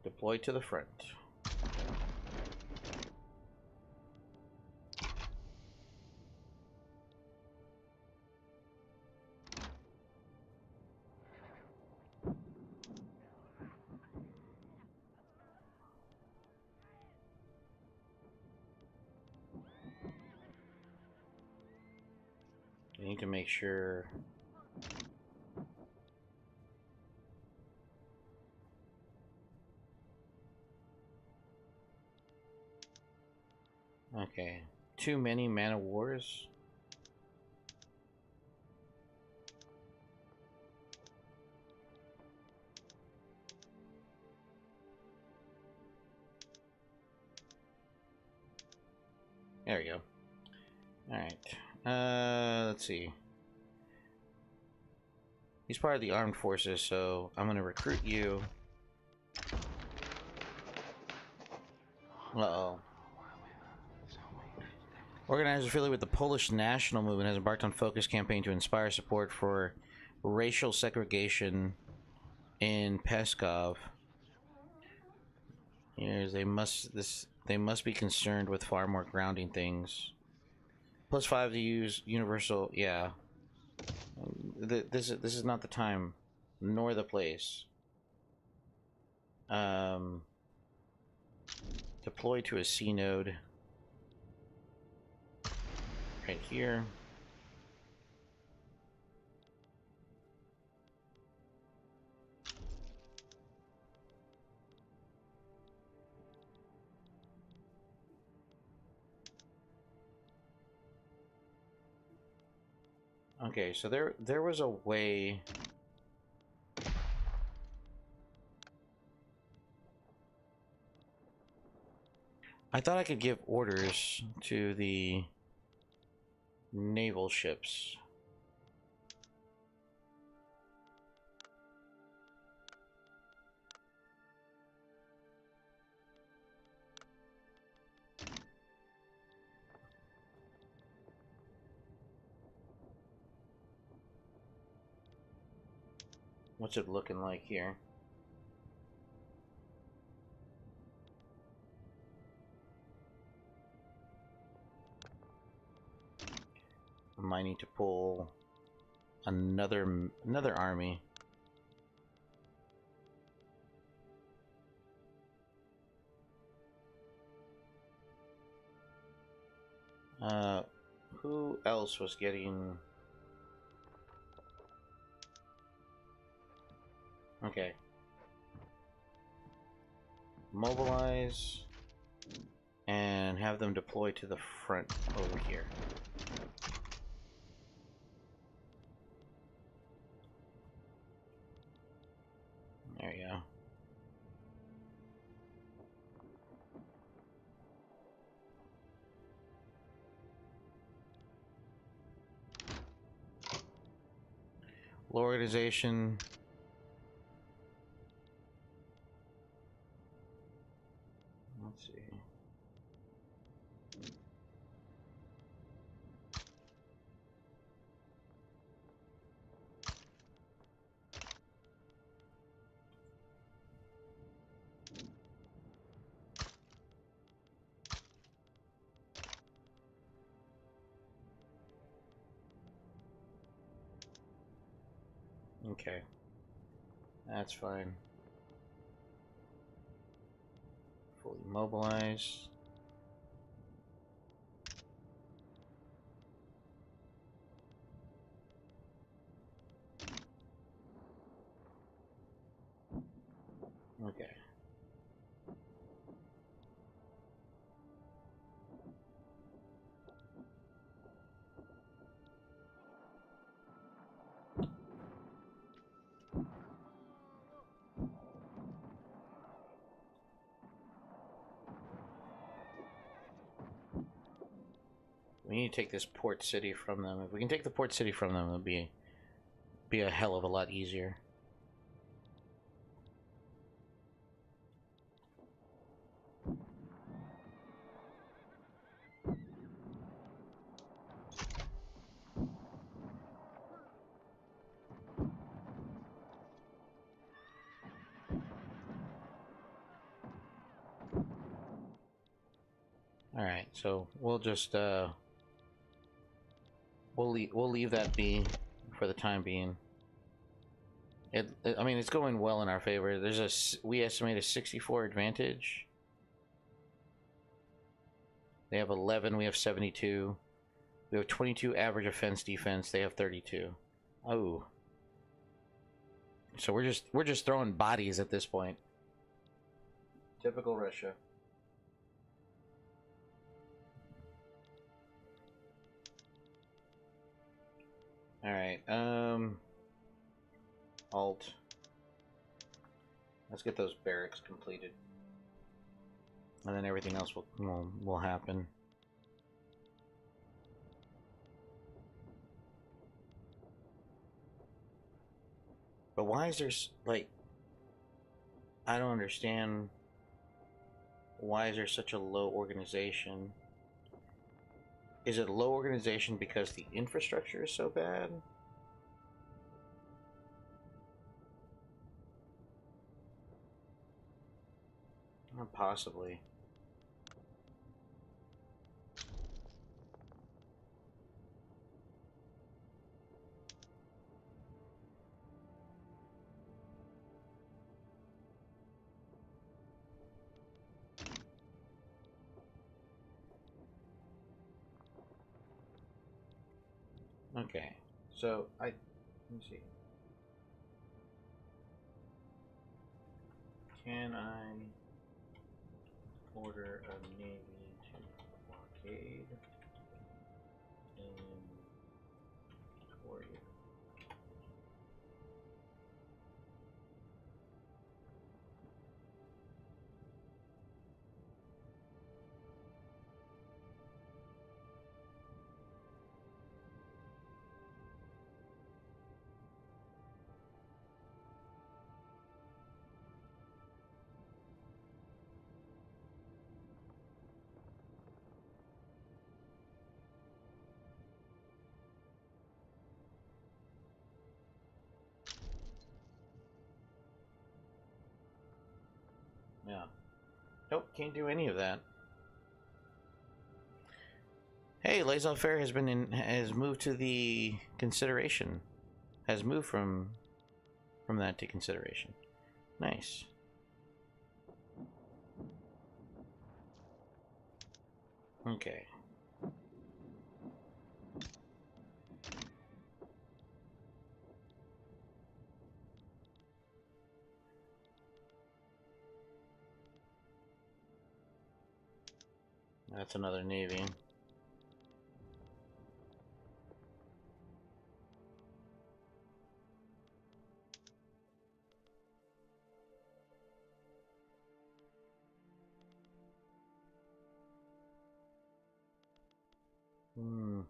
deploy to the front. I need to make sure... Okay. Too many Man of Wars? There we go. Alright. Let's see. He's part of the armed forces, so I'm gonna recruit you. Uh-oh. Organizers affiliated with the Polish National Movement has embarked on a focused campaign to inspire support for racial segregation in Peskov. Here's they must be concerned with far more grounding things. +5 to use universal. Yeah. This is not the time, nor the place. Deploy to a C node. Right here. Okay, so there was a way. I thought I could give orders to the naval ships. What's it looking like here? I might need to pull another army. Who else was getting... Okay. Mobilize and have them deploy to the front over here. There you go. Organization. Let's see. Okay. That's fine. Fully mobilized. Okay. We need to take this port city from them. If we can take the port city from them, it'll be a hell of a lot easier. All right, so we'll just we'll leave that be for the time being. I mean, it's going well in our favor. We estimate a 64 advantage. They have 11. We have 72. We have 22 average offense defense. They have 32. Oh, so we're just throwing bodies at this point. Typical Russia. All right. Alt. Let's get those barracks completed, and then everything else will happen. But why is there like? I don't understand. Why is there such a low organization? Is it low organization because the infrastructure is so bad? Possibly. Okay, so let me see. Can I order a navy to blockade in Toria? Yeah. Nope, can't do any of that. Hey, laissez-faire has moved to the consideration. Has moved from that to consideration. Nice. Okay. That's another navy. Hmm.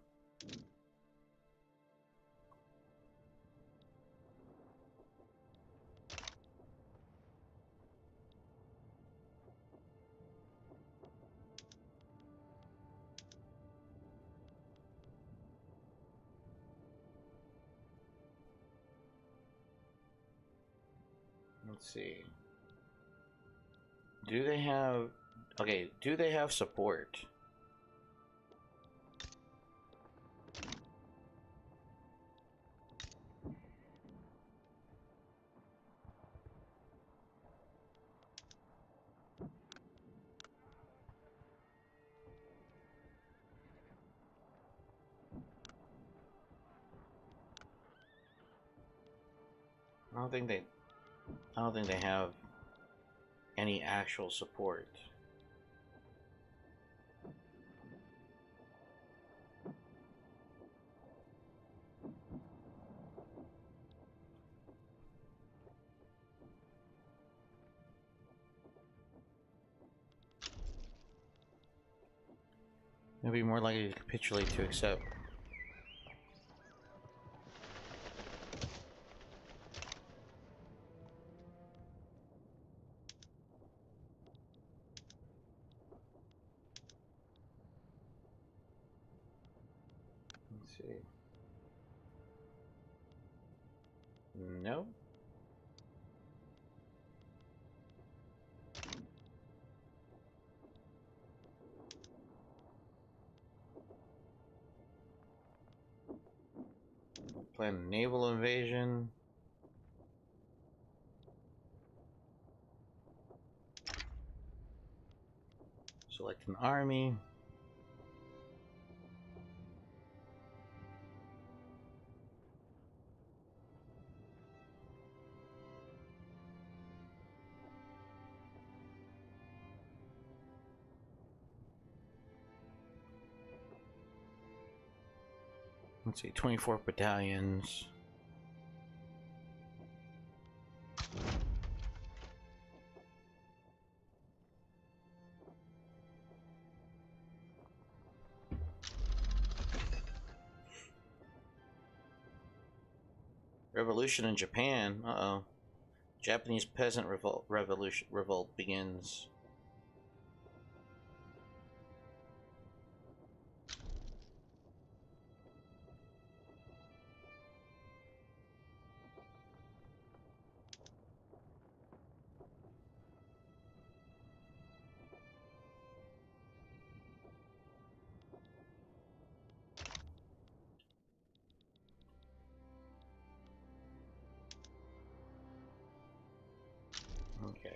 Let's see. Do they have... Okay, do they have support? I don't think they have any actual support. They'll be more likely to capitulate to accept. Let's see. No. Plan a naval invasion. Select an army. Let's see, 24 battalions. Revolution in Japan. Uh-oh. Japanese peasant revolt begins. Okay.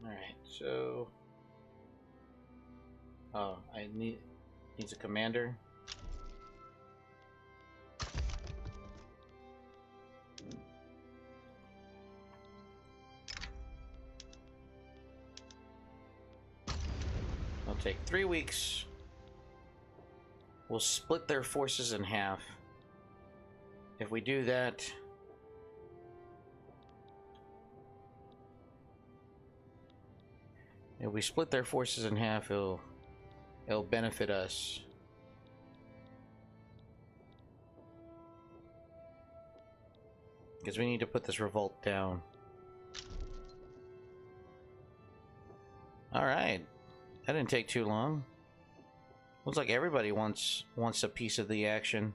Alright, so... Oh, needs a commander. It'll take 3 weeks. We'll split their forces in half. If we do that... If we split their forces in half, it'll benefit us. Because we need to put this revolt down. Alright. That didn't take too long. Looks like everybody wants a piece of the action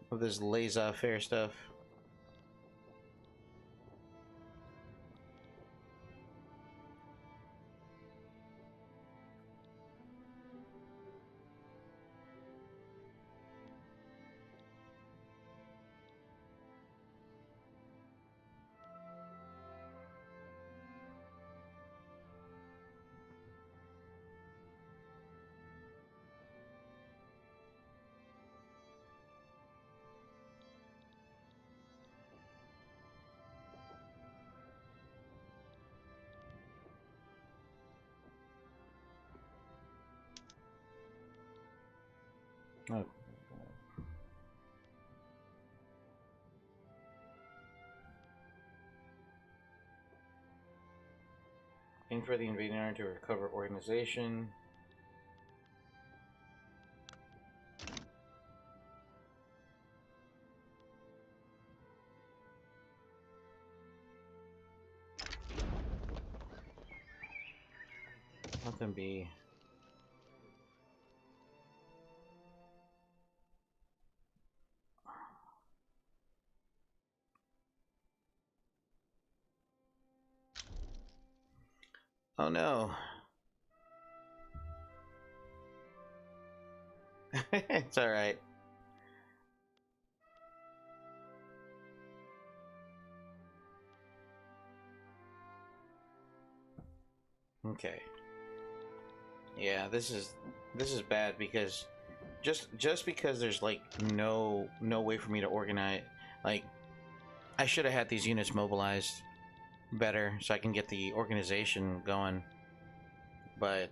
of this laissez-faire stuff. Oh. Aim for the invading army to recover organization. Let them be. Oh no. It's alright. Okay. Yeah, this is bad because just because there's like no way for me to organize, like I should have had these units mobilized better so I can get the organization going. But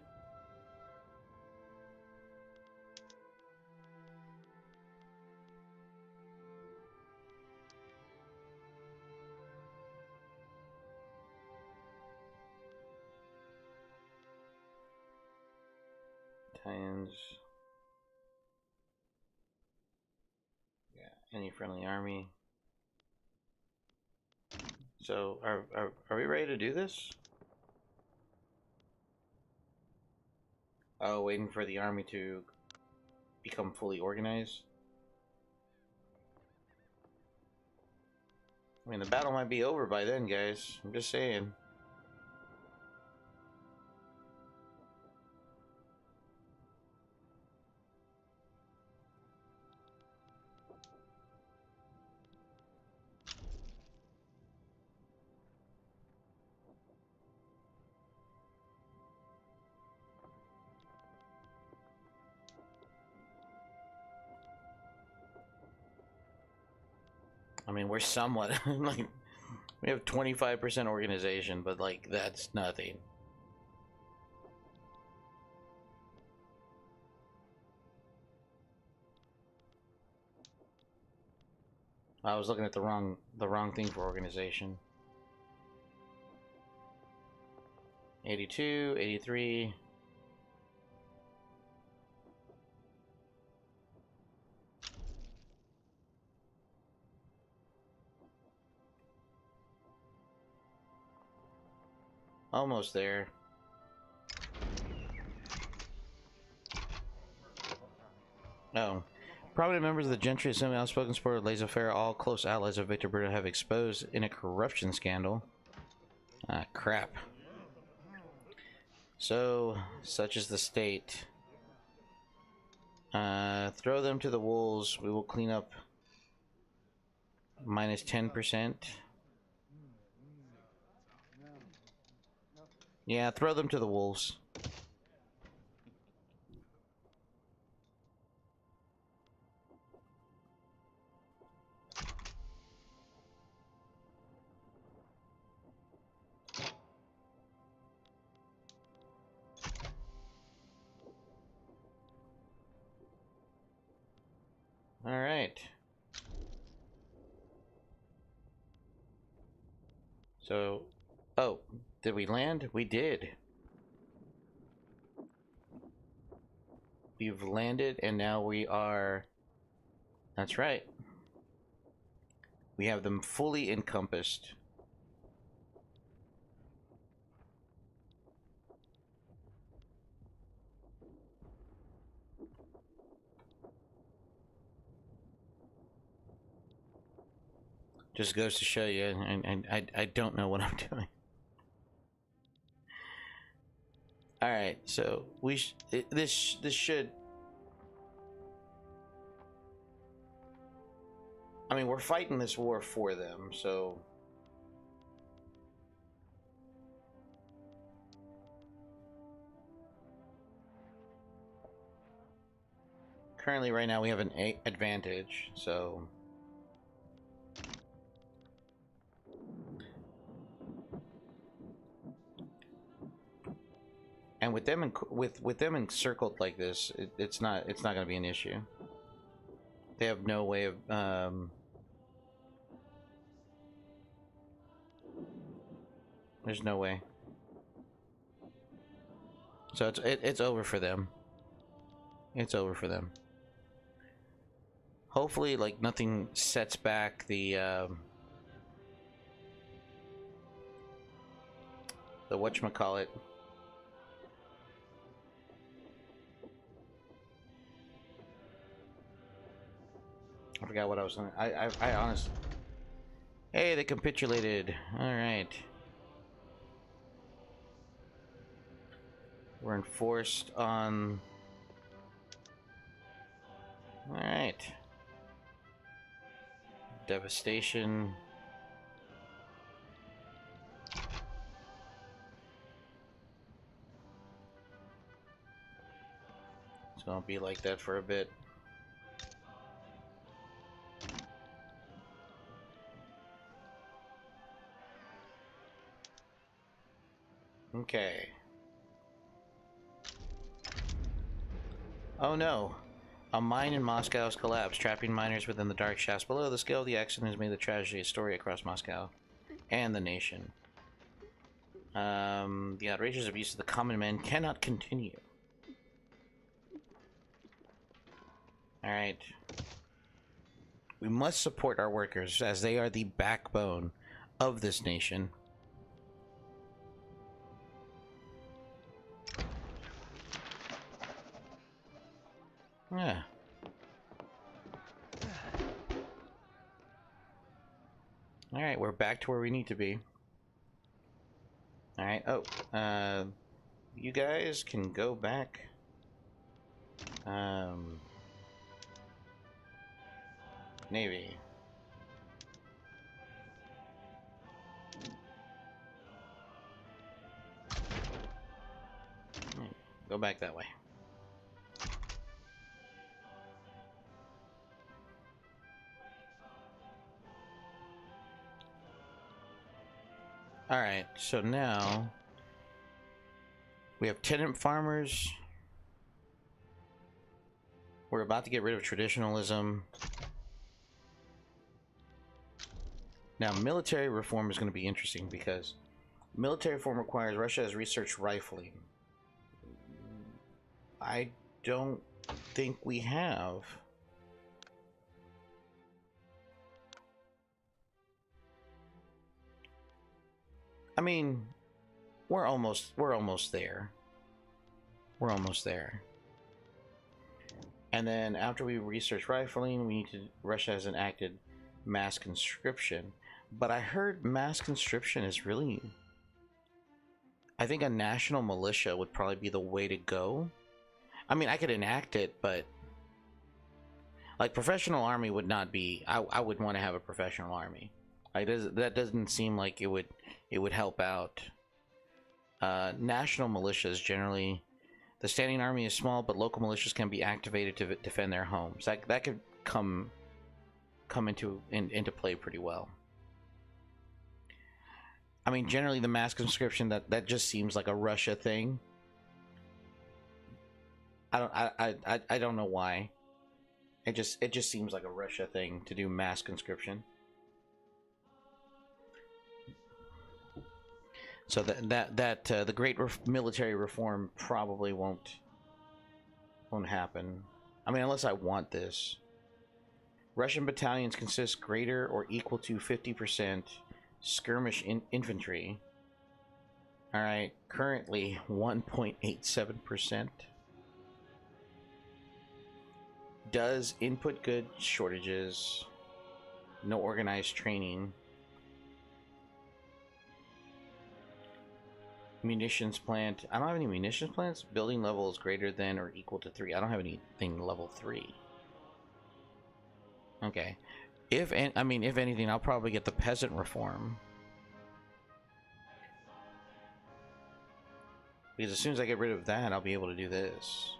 Titans, yeah, any friendly army. So are we ready to do this? Oh, waiting for the army to become fully organized. I mean, the battle might be over by then, guys. I'm just saying. I mean, we're somewhat like we have 25% organization, but like that's nothing. I was looking at the wrong thing for organization. 82, 83. Almost there. Oh. Prominent members of the gentry, some outspoken supporter of laissez-faire, all close allies of Victor Bruno have exposed in a corruption scandal. Ah, crap. So, such is the state. Throw them to the wolves. We will clean up minus 10%. Yeah, throw them to the wolves. Alright. So, oh, did we land? We did. We've landed, and now we are... That's right. We have them fully encompassed. Just goes to show you, and I don't know what I'm doing. All right, so this should. I mean, we're fighting this war for them, so. Currently, right now, we have an advantage, so. And with them with them encircled like this, it's not going to be an issue. They have no way of there's no way. So it's over for them. It's over for them. Hopefully, like nothing sets back the whatchamacallit. I forgot what I was gonna. I honestly. Hey, they capitulated. All right. We're enforced on... Alright. Devastation. It's gonna be like that for a bit. Okay. Oh no. A mine in Moscow has collapsed, trapping miners within the dark shafts below. The scale of the accident has made the tragedy a story across Moscow and the nation. The outrageous abuse of the common man cannot continue. Alright. We must support our workers, as they are the backbone of this nation. Yeah. Alright, we're back to where we need to be. Alright, oh, you guys can go back. Navy. Go back that way. Alright, so now we have tenant farmers. We're about to get rid of traditionalism. Now, military reform is going to be interesting because military reform requires Russia has researched rifling. I don't think we have. I mean, we're almost there. We're almost there. And then after we research rifling, we need to... Russia has enacted mass conscription. But I heard mass conscription is really... I think a national militia would probably be the way to go. I mean, I could enact it, but... Like, professional army would not be... I would want to have a professional army. Like, that doesn't seem like it would help out. National militias generally... The standing army is small, but local militias can be activated to defend their homes. That could come into play pretty well. I mean, generally the mass conscription, that just seems like a Russia thing. I don't know why. It just seems like a Russia thing to do mass conscription. So the great military reform probably won't happen. I mean, unless I want this. Russian battalions consist greater or equal to 50% skirmish infantry. All right, currently 1.87%. Does input good shortages. No organized training. Munitions plant. I don't have any munitions plants. Building level is greater than or equal to 3. I don't have anything level 3. Okay. If anything, I'll probably get the peasant reform. Because as soon as I get rid of that, I'll be able to do this.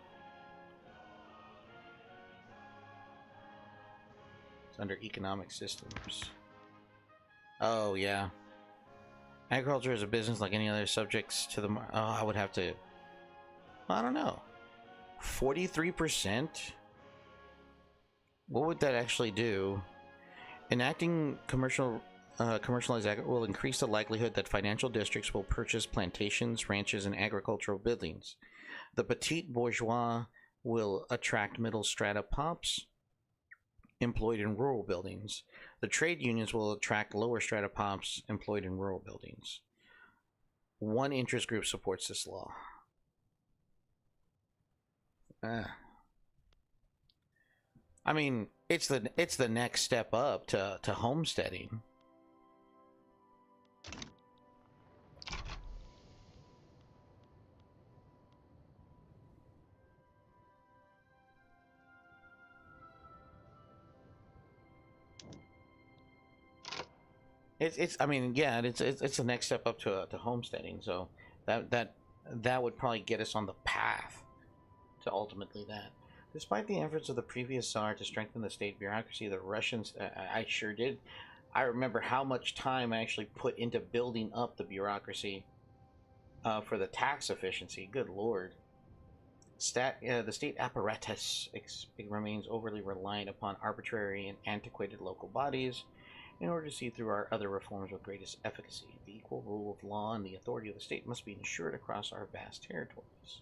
It's under economic systems. Oh, yeah. Agriculture is a business like any other subjects to the... Oh, I would have to... I don't know. 43%? What would that actually do? Enacting commercialized agriculture will increase the likelihood that financial districts will purchase plantations, ranches, and agricultural buildings. The petit bourgeois will attract middle strata pops employed in rural buildings. The trade unions will attract lower strata pops employed in rural buildings. One interest group supports this law. I mean, it's the next step up to homesteading. It's I mean, yeah, it's the next step up to homesteading. So that would probably get us on the path to ultimately that. Despite the efforts of the previous Tsar to strengthen the state bureaucracy, the Russians, I sure did. I remember how much time I actually put into building up the bureaucracy for the tax efficiency. Good lord. The state apparatus remains overly reliant upon arbitrary and antiquated local bodies in order to see through our other reforms with greatest efficacy. The equal rule of law and the authority of the state must be ensured across our vast territories.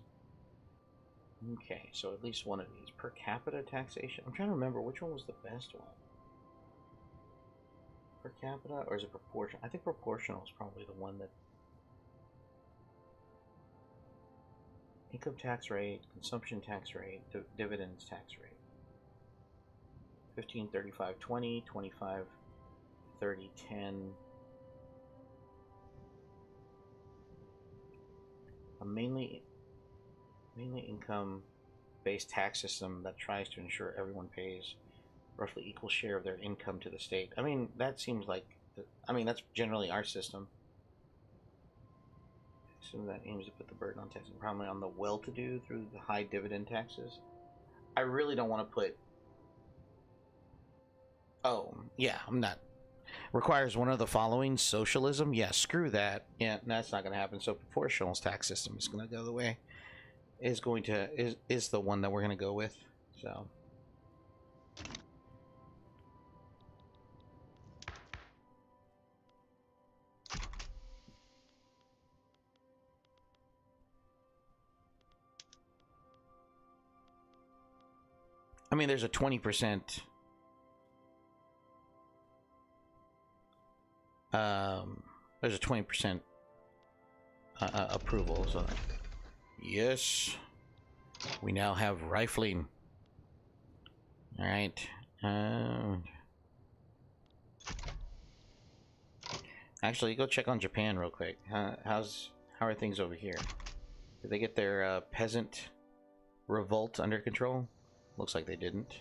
Okay, so at least one of these. Per capita taxation. I'm trying to remember which one was the best one. Per capita, or is it proportional? I think proportional is probably the one that... Income tax rate, consumption tax rate, dividends tax rate. 15, 35, 20, 25, 30, 10. A mainly income-based tax system that tries to ensure everyone pays roughly equal share of their income to the state. I mean, that seems like... I mean, that's generally our system. So that aims to put the burden on taxing primarily on the well-to-do through the high dividend taxes. I really don't want to put... Oh, yeah, I'm not... Requires one of the following: socialism. Yeah, screw that. Yeah, that's not going to happen. So proportional tax system is going to go the way... Is the one that we're going to go with. So... I mean, there's a 20%... there's a 20% approval, so... Yes. We now have rifling. Alright. Actually, go check on Japan real quick. How are things over here? Did they get their peasant revolt under control? Looks like they didn't.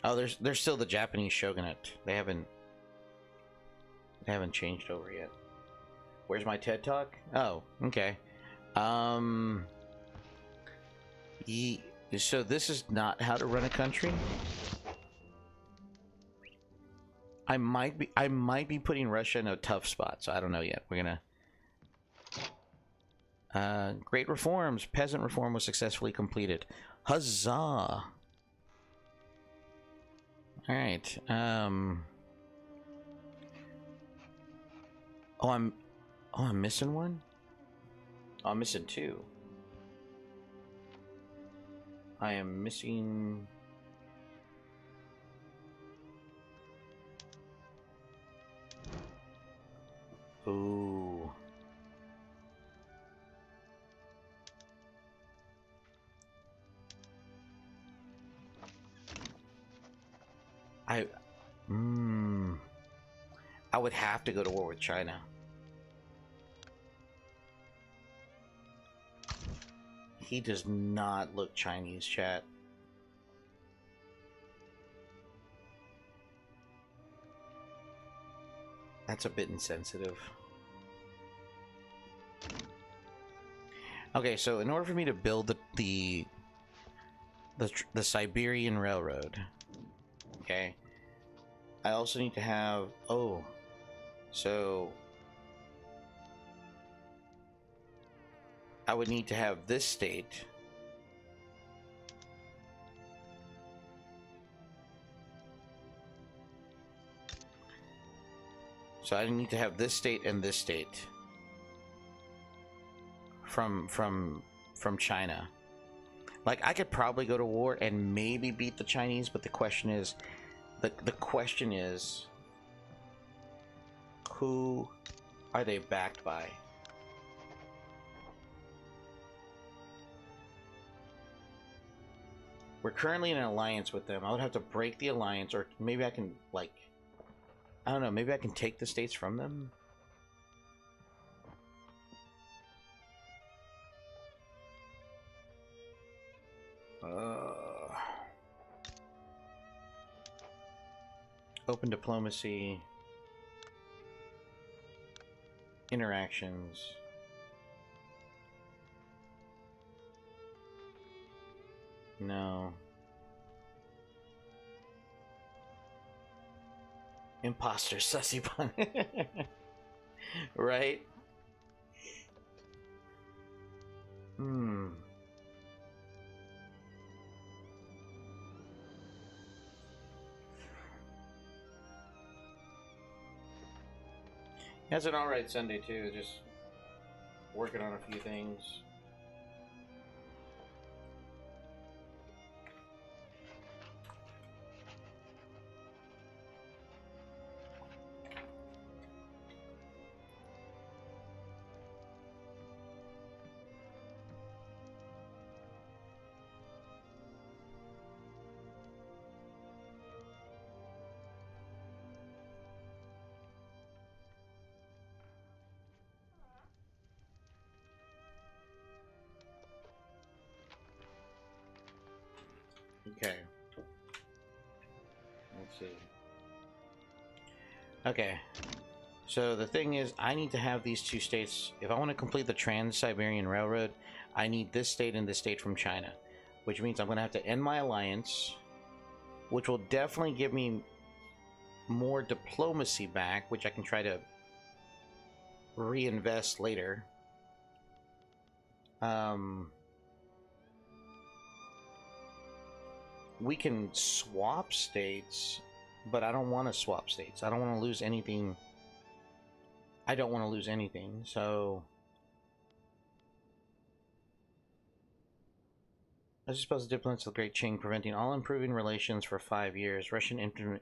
Oh, there's still the Japanese shogunate. They haven't changed over yet. Where's my TED Talk? Oh, okay. So this is not how to run a country. I might be putting Russia in a tough spot, so I don't know yet. We're gonna... great reforms. Peasant reform was successfully completed. Huzzah! Alright, Oh, I'm missing one? Oh, I'm missing two. I am missing... Ooh. I would have to go to war with China. He does not look Chinese, chat. That's a bit insensitive. Okay, so in order for me to build the Siberian Railroad, okay, I also need to have... Oh, so I would need to have this state. So I need to have this state and this state from China. Like, I could probably go to war and maybe beat the Chinese, but the question is, the question is, who are they backed by? We're currently in an alliance with them. I would have to break the alliance, or maybe I can, like, I don't know, maybe I can take the states from them? Open diplomacy. Interactions. No. Imposter sussy pun. Right? Hmm. That's an alright Sunday too, just working on a few things. Okay. Let's see. Okay. So the thing is, I need to have these two states. If I want to complete the Trans-Siberian Railroad, I need this state and this state from China. Which means I'm going to have to end my alliance, which will definitely give me more diplomacy back, which I can try to reinvest later. We can swap states, but I don't want to swap states. I don't want to lose anything. I don't want to lose anything, so I suppose the diplomats of the Great Qing preventing all improving relations for 5 years. Russian infamy.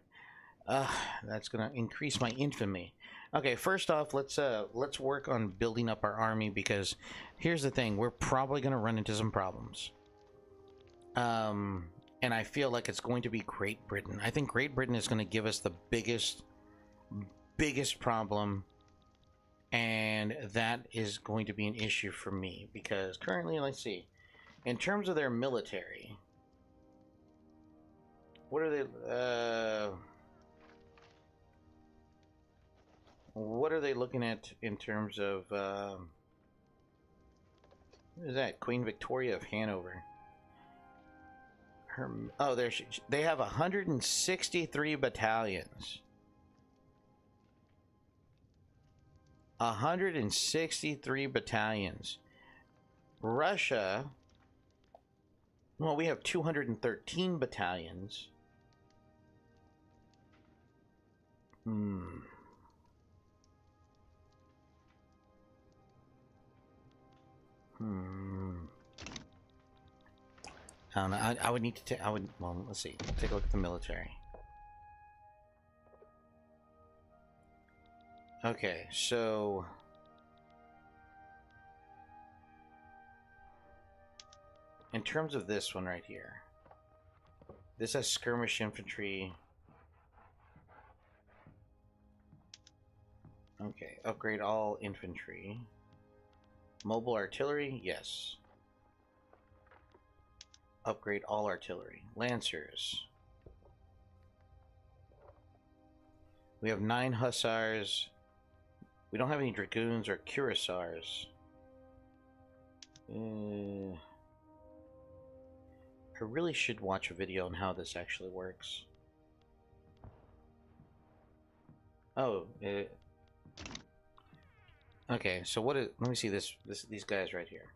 That's gonna increase my infamy. Okay, first off, let's work on building up our army, because here's the thing: we're probably gonna run into some problems. And I feel like it's going to be Great Britain. I think Great Britain is going to give us the biggest problem, and that is going to be an issue for me, because currently, let's see, in terms of their military, what are they looking at in terms of what is that? Queen Victoria of Hanover. Oh, they have 163 battalions. 163 battalions. Russia, well, we have 213 battalions. I don't know. I would need to take. Well, let's see. Take a look at the military. Okay, so in terms of this one right here, this has skirmish infantry. Okay, upgrade all infantry. Mobile artillery, yes. Upgrade all artillery. Lancers. We have 9 hussars. We don't have any dragoons or cuirassiers. I really should watch a video on how this actually works. Oh, okay, so what is, let me see these guys right here.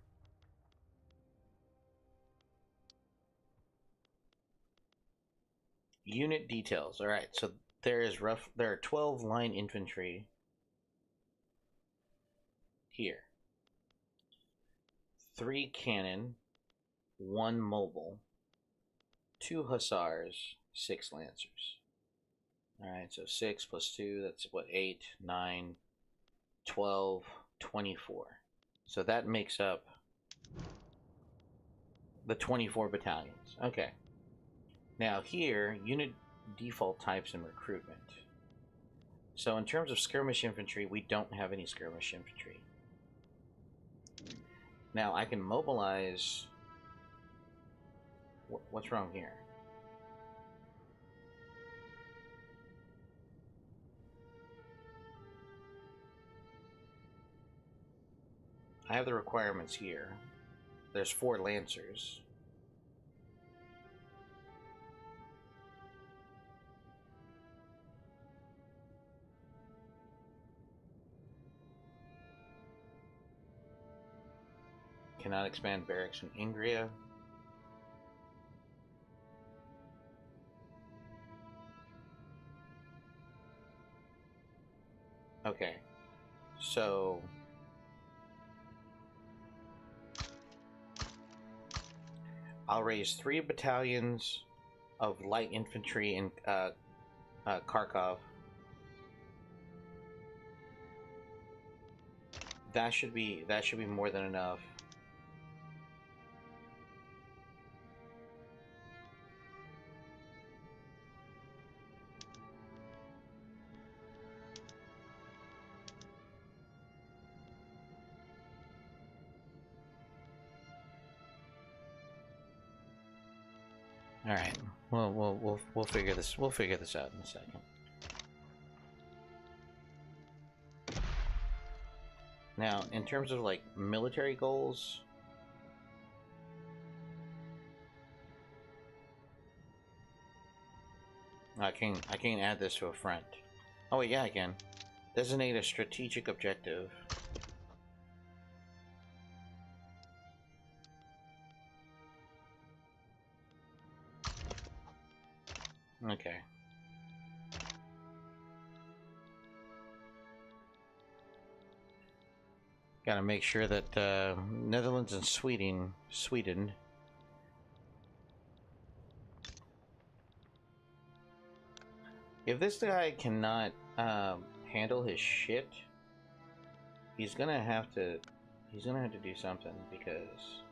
Unit details. All right, so there are 12 line infantry here. 3 cannon, 1 mobile, 2 hussars, 6 lancers. All right, so 6 plus 2, that's what, 8, 9, 12, 24. So that makes up the 24 battalions. Okay. Now here, unit default types and recruitment. So in terms of skirmish infantry, we don't have any skirmish infantry. Now I can mobilize What's wrong here? I have the requirements here. There's 4 Lancers. Cannot expand barracks in Ingria. Okay, so I'll raise 3 battalions of light infantry in Kharkov. That should be more than enough. All right. Well, we'll figure this. We'll figure this out in a second. Now, in terms of like military goals, I can add this to a front. Oh wait, yeah, I can. Designate a strategic objective. Okay. Gotta make sure that Netherlands and Sweden. If this guy cannot handle his shit, he's gonna have to do something because.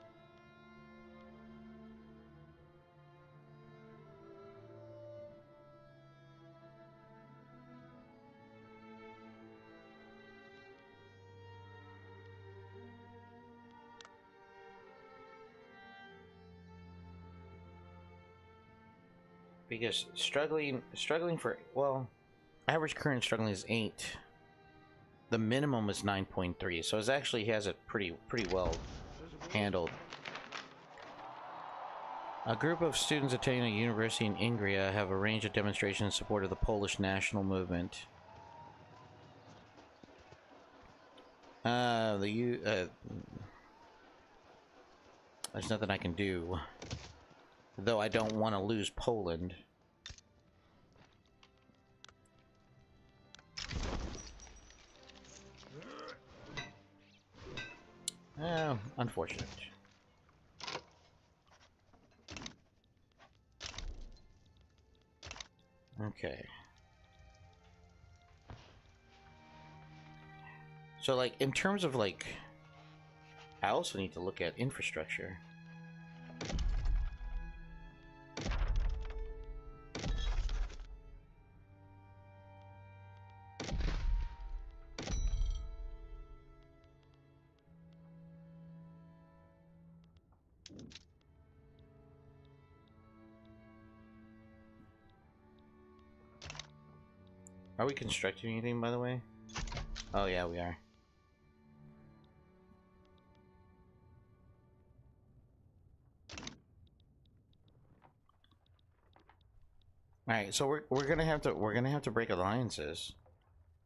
Because struggling for, well, average current struggling is 8. The minimum is 9.3, so it actually has it pretty well handled. A group of students attending a university in Ingria have arranged a demonstration in support of the Polish national movement. There's nothing I can do. Though I don't want to lose Poland. Unfortunate. Okay. So, like, in terms of, like... I also need to look at infrastructure. Are we constructing anything, by the way? Oh, yeah, we are. Alright, so we're gonna have to break alliances.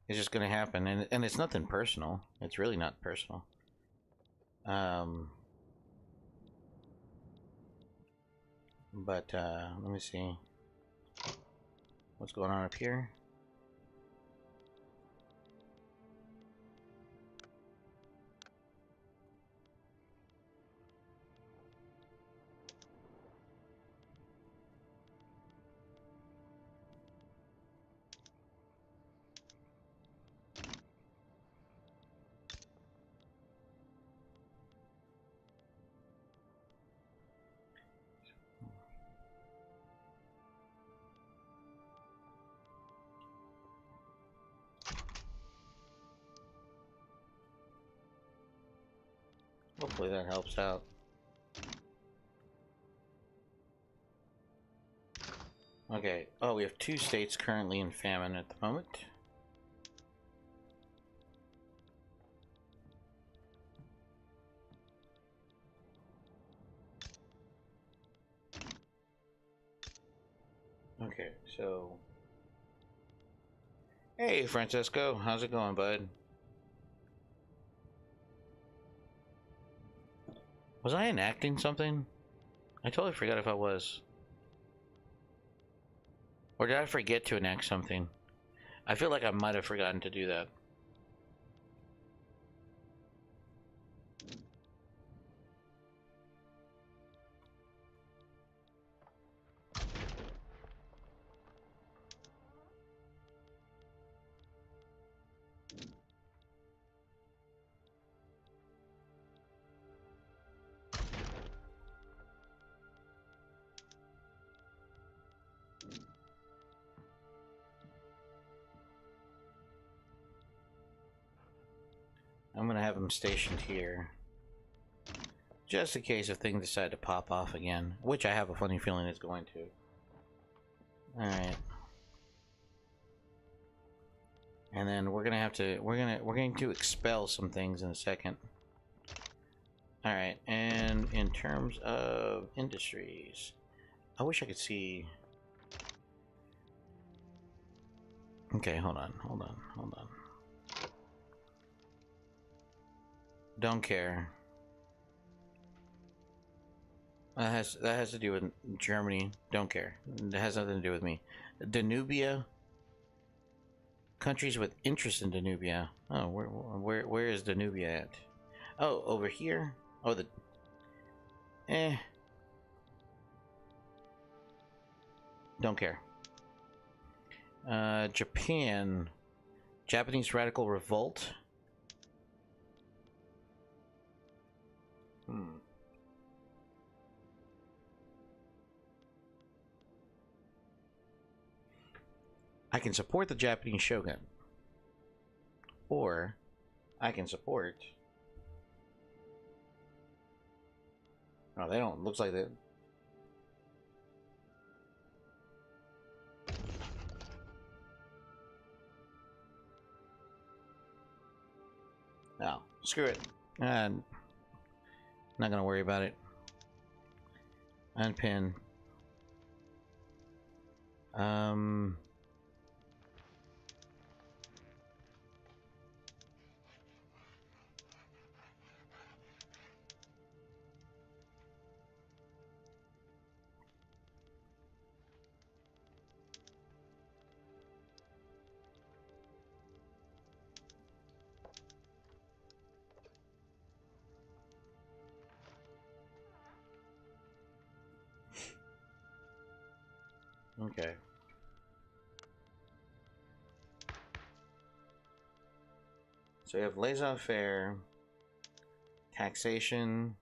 It's just gonna happen, and it's nothing personal. It's really not personal. But let me see. What's going on up here? Hopefully that helps out. Okay. Oh, we have 2 states currently in famine at the moment. Okay, so... Hey, Francesco. How's it going, bud? Was I enacting something? I totally forgot if I was. Or did I forget to enact something? I feel like I might have forgotten to do that. I'm gonna have him stationed here. Just in case if things decide to pop off again. Which I have a funny feeling it's going to. Alright. And then we're gonna have to we're going to expel some things in a second. Alright, and in terms of industries, I wish I could see. Okay, hold on. Don't care. That has to do with Germany. Don't care. It has nothing to do with me. Danubia. Countries with interest in Danubia. Oh, where is Danubia at? Oh, over here. Oh, don't care. Japan. Japanese radical revolt. I can support the Japanese shogun. Or I can support... Oh, they don't... Looks like they... No, screw it. I'm not gonna worry about it. Unpin. Okay. So we have laissez-faire, taxation.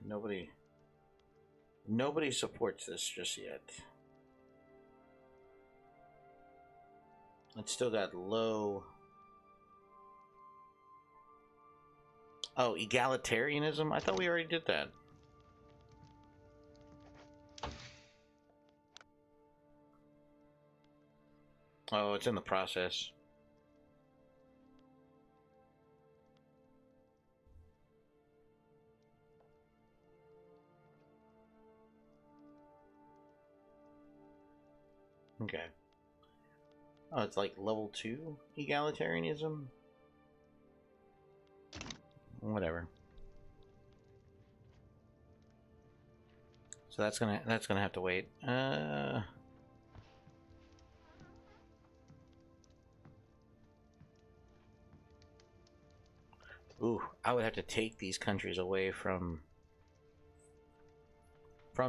Nobody supports this just yet. It's still got low. Oh, egalitarianism? I thought we already did that. Oh, it's in the process. Okay. Oh, it's like level 2 egalitarianism? Whatever. So that's gonna have to wait. Ooh, I would have to take these countries away from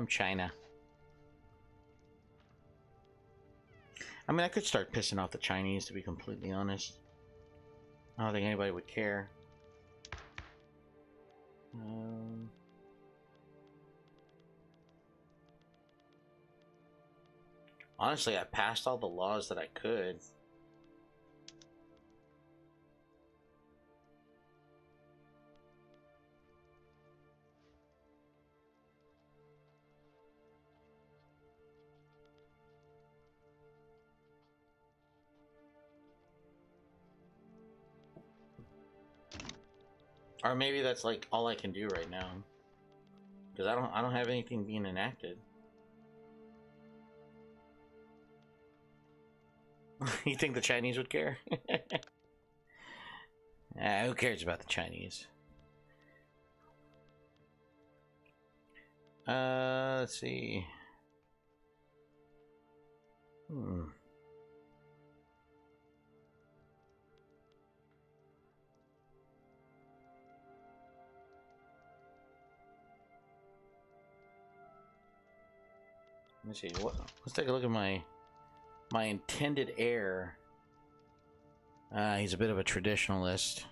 China. I mean, I could start pissing off the Chinese, to be completely honest. I don't think anybody would care. Honestly, I passed all the laws that I could. Or maybe that's like all I can do right now. Because I don't have anything being enacted. You think the Chinese would care? Who cares about the Chinese? Let's see. Let's see. Let's take a look at my intended heir. He's a bit of a traditionalist.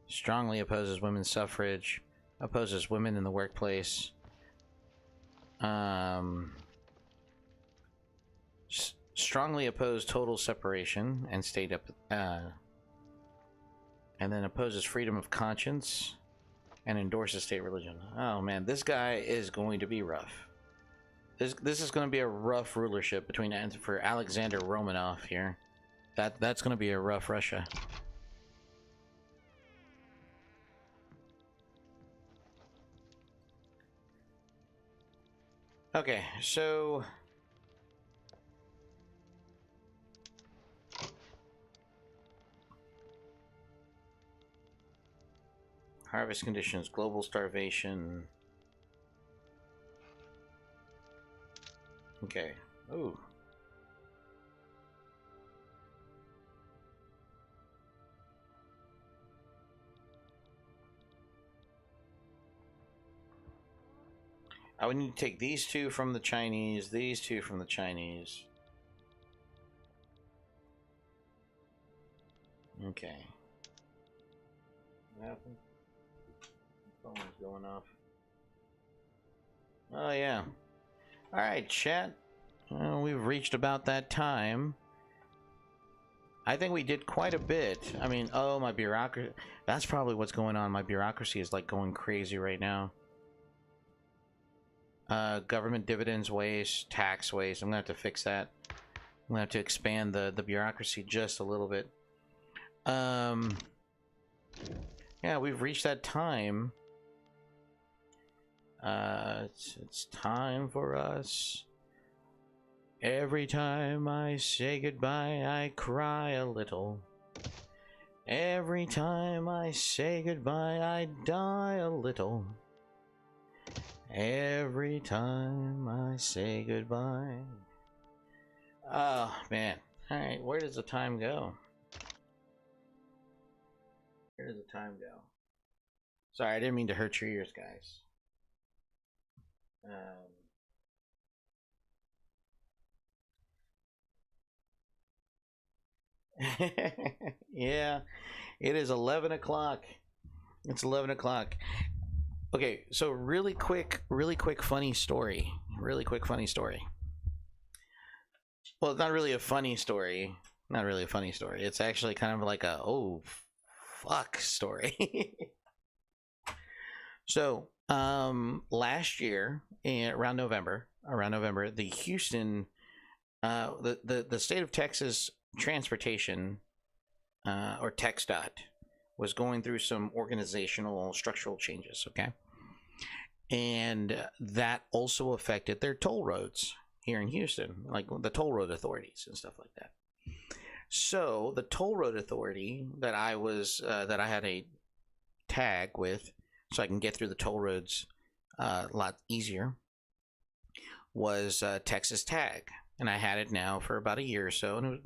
Strongly opposes women's suffrage. Opposes women in the workplace. Strongly opposed total separation and state up. And then opposes freedom of conscience and endorses state religion. Oh man, this guy is going to be rough. This is going to be a rough rulership between for Alexander Romanov here. That's going to be a rough Russia. Okay, so harvest conditions, global starvation. Okay. Ooh. I would need to take these two from the Chinese, these two from the Chinese. Okay. What happened? The phone's going off. Oh, yeah. Alright, chat. We've reached about that time. I think we did quite a bit. I mean, oh, my bureaucracy. That's probably what's going on. My bureaucracy is like going crazy right now. Government dividends waste, tax waste. I'm gonna have to fix that. I'm gonna have to expand the bureaucracy just a little bit. Yeah, we've reached that time. It's time for us. Every time I say goodbye, I cry a little. Every time I say goodbye, I die a little. Every time I say goodbye. Oh, man. Alright, where does the time go? Where does the time go? Sorry, I didn't mean to hurt your ears, guys. Yeah, it is 11 o'clock. It's 11 o'clock. Okay, so really quick funny story. Really quick funny story. Well, it's not really a funny story. Not really a funny story. It's actually kind of like a, oh, fuck story. So, last year, around November, the Houston, the state of Texas transportation, or TxDOT, was going through some organizational structural changes, okay? And that also affected their toll roads here in Houston, like the toll road authorities and stuff like that. So the toll road authority that I had a tag with, so I can get through the toll roads a lot easier, was Texas Tag, and I had it now for about a year or so, and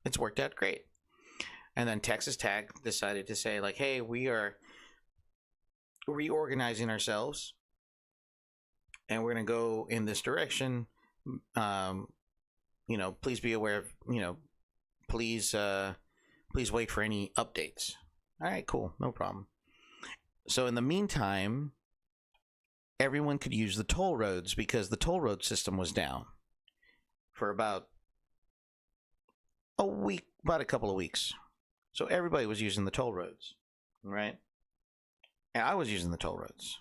it's worked out great. And then Texas Tag decided to say, like, hey, we are reorganizing ourselves, and we're going to go in this direction. You know, please be aware of, you know, please wait for any updates. All right, cool, no problem. So in the meantime, everyone could use the toll roads because the toll road system was down for about a week, about a couple of weeks. So everybody was using the toll roads, right? And I was using the toll roads.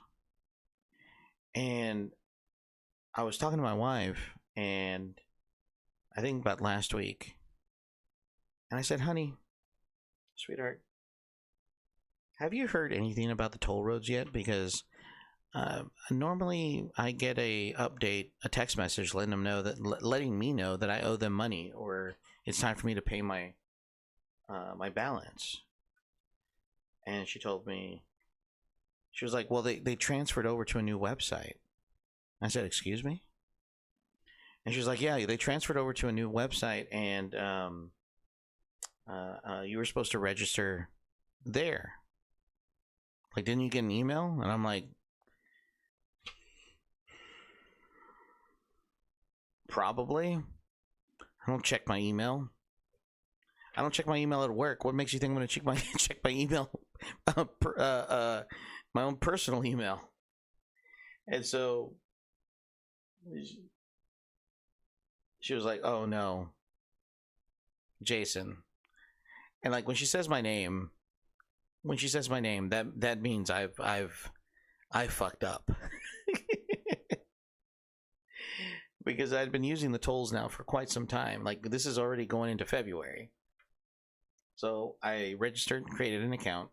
And I was talking to my wife, and I think about last week, and I said, honey, sweetheart, Have you heard anything about the toll roads yet? Because normally I get a update, a text message letting them know that, letting me know that I owe them money or it's time for me to pay my my balance. And she told me, she was like, "Well, they transferred over to a new website." I said, "Excuse me?" And she was like, "Yeah, they transferred over to a new website, and you were supposed to register there. Like, didn't you get an email?" And I'm like, "Probably. I don't check my email. I don't check my email at work. What makes you think I'm going to check my check my email, my own personal email?" And so she was like, "Oh no, Jason." And like when she says my name, that means I fucked up. Because I'd been using the tolls now for quite some time. Like this is already going into February. So I registered, created an account,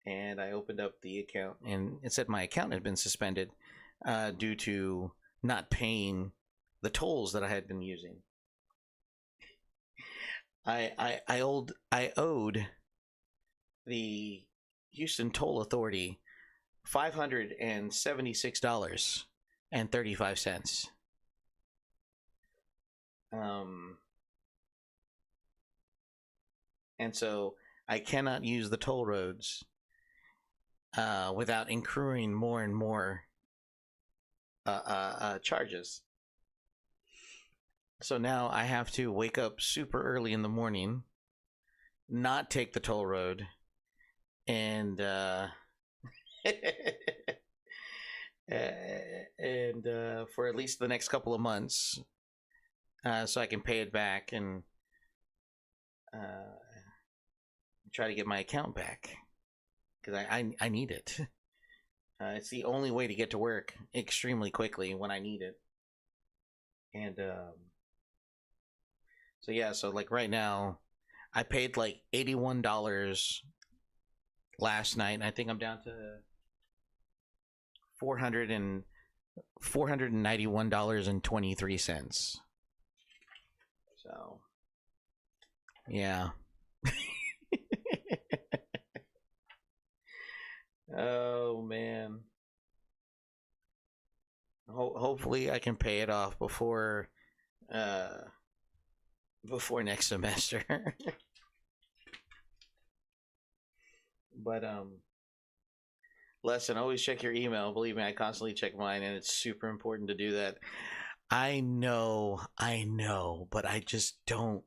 and I opened up the account, and it said my account had been suspended due to not paying the tolls that I had been using. I owed the Houston Toll Authority $576.35. And so I cannot use the toll roads without incurring more and more charges. So now I have to wake up super early in the morning, not take the toll road, and for at least the next couple of months, so I can pay it back and try to get my account back because I need it. It's the only way to get to work extremely quickly when I need it. And so yeah, so like right now, I paid like $81 last night, and I think I'm down to $491.23. So yeah. Oh man. Hopefully I can pay it off before next semester. But lesson, always check your email. Believe me, I constantly check mine, and it's super important to do that. I know, but I just don't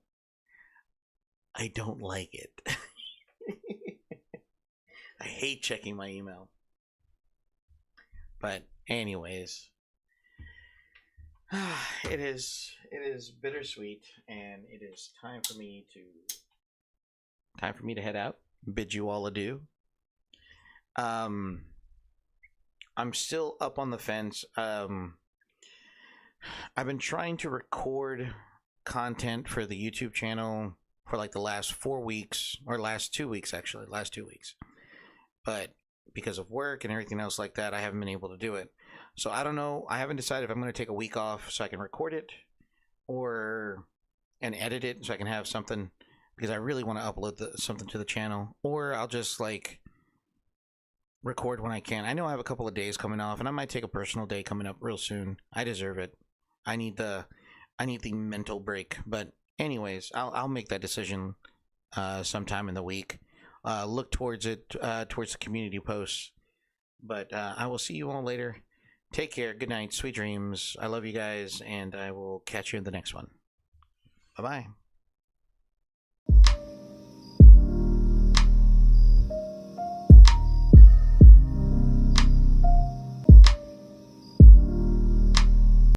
like it. I hate checking my email. But anyways, it is bittersweet, and it is time for me to head out. Bid you all adieu. I'm still up on the fence. I've been trying to record content for the YouTube channel for like the last 4 weeks, or last 2 weeks actually, but because of work and everything else like that, I haven't been able to do it. So I don't know. I haven't decided if I'm going to take a week off so I can record it and edit it so I can have something, because I really want to upload something to the channel, or I'll just like record when I can. I know I have a couple of days coming off, and I might take a personal day coming up real soon. I deserve it. I need the mental break. But anyways, I'll make that decision sometime in the week. Look towards it, towards the community posts. But I will see you all later. Take care. Good night. Sweet dreams. I love you guys, and I will catch you in the next one. Bye-bye.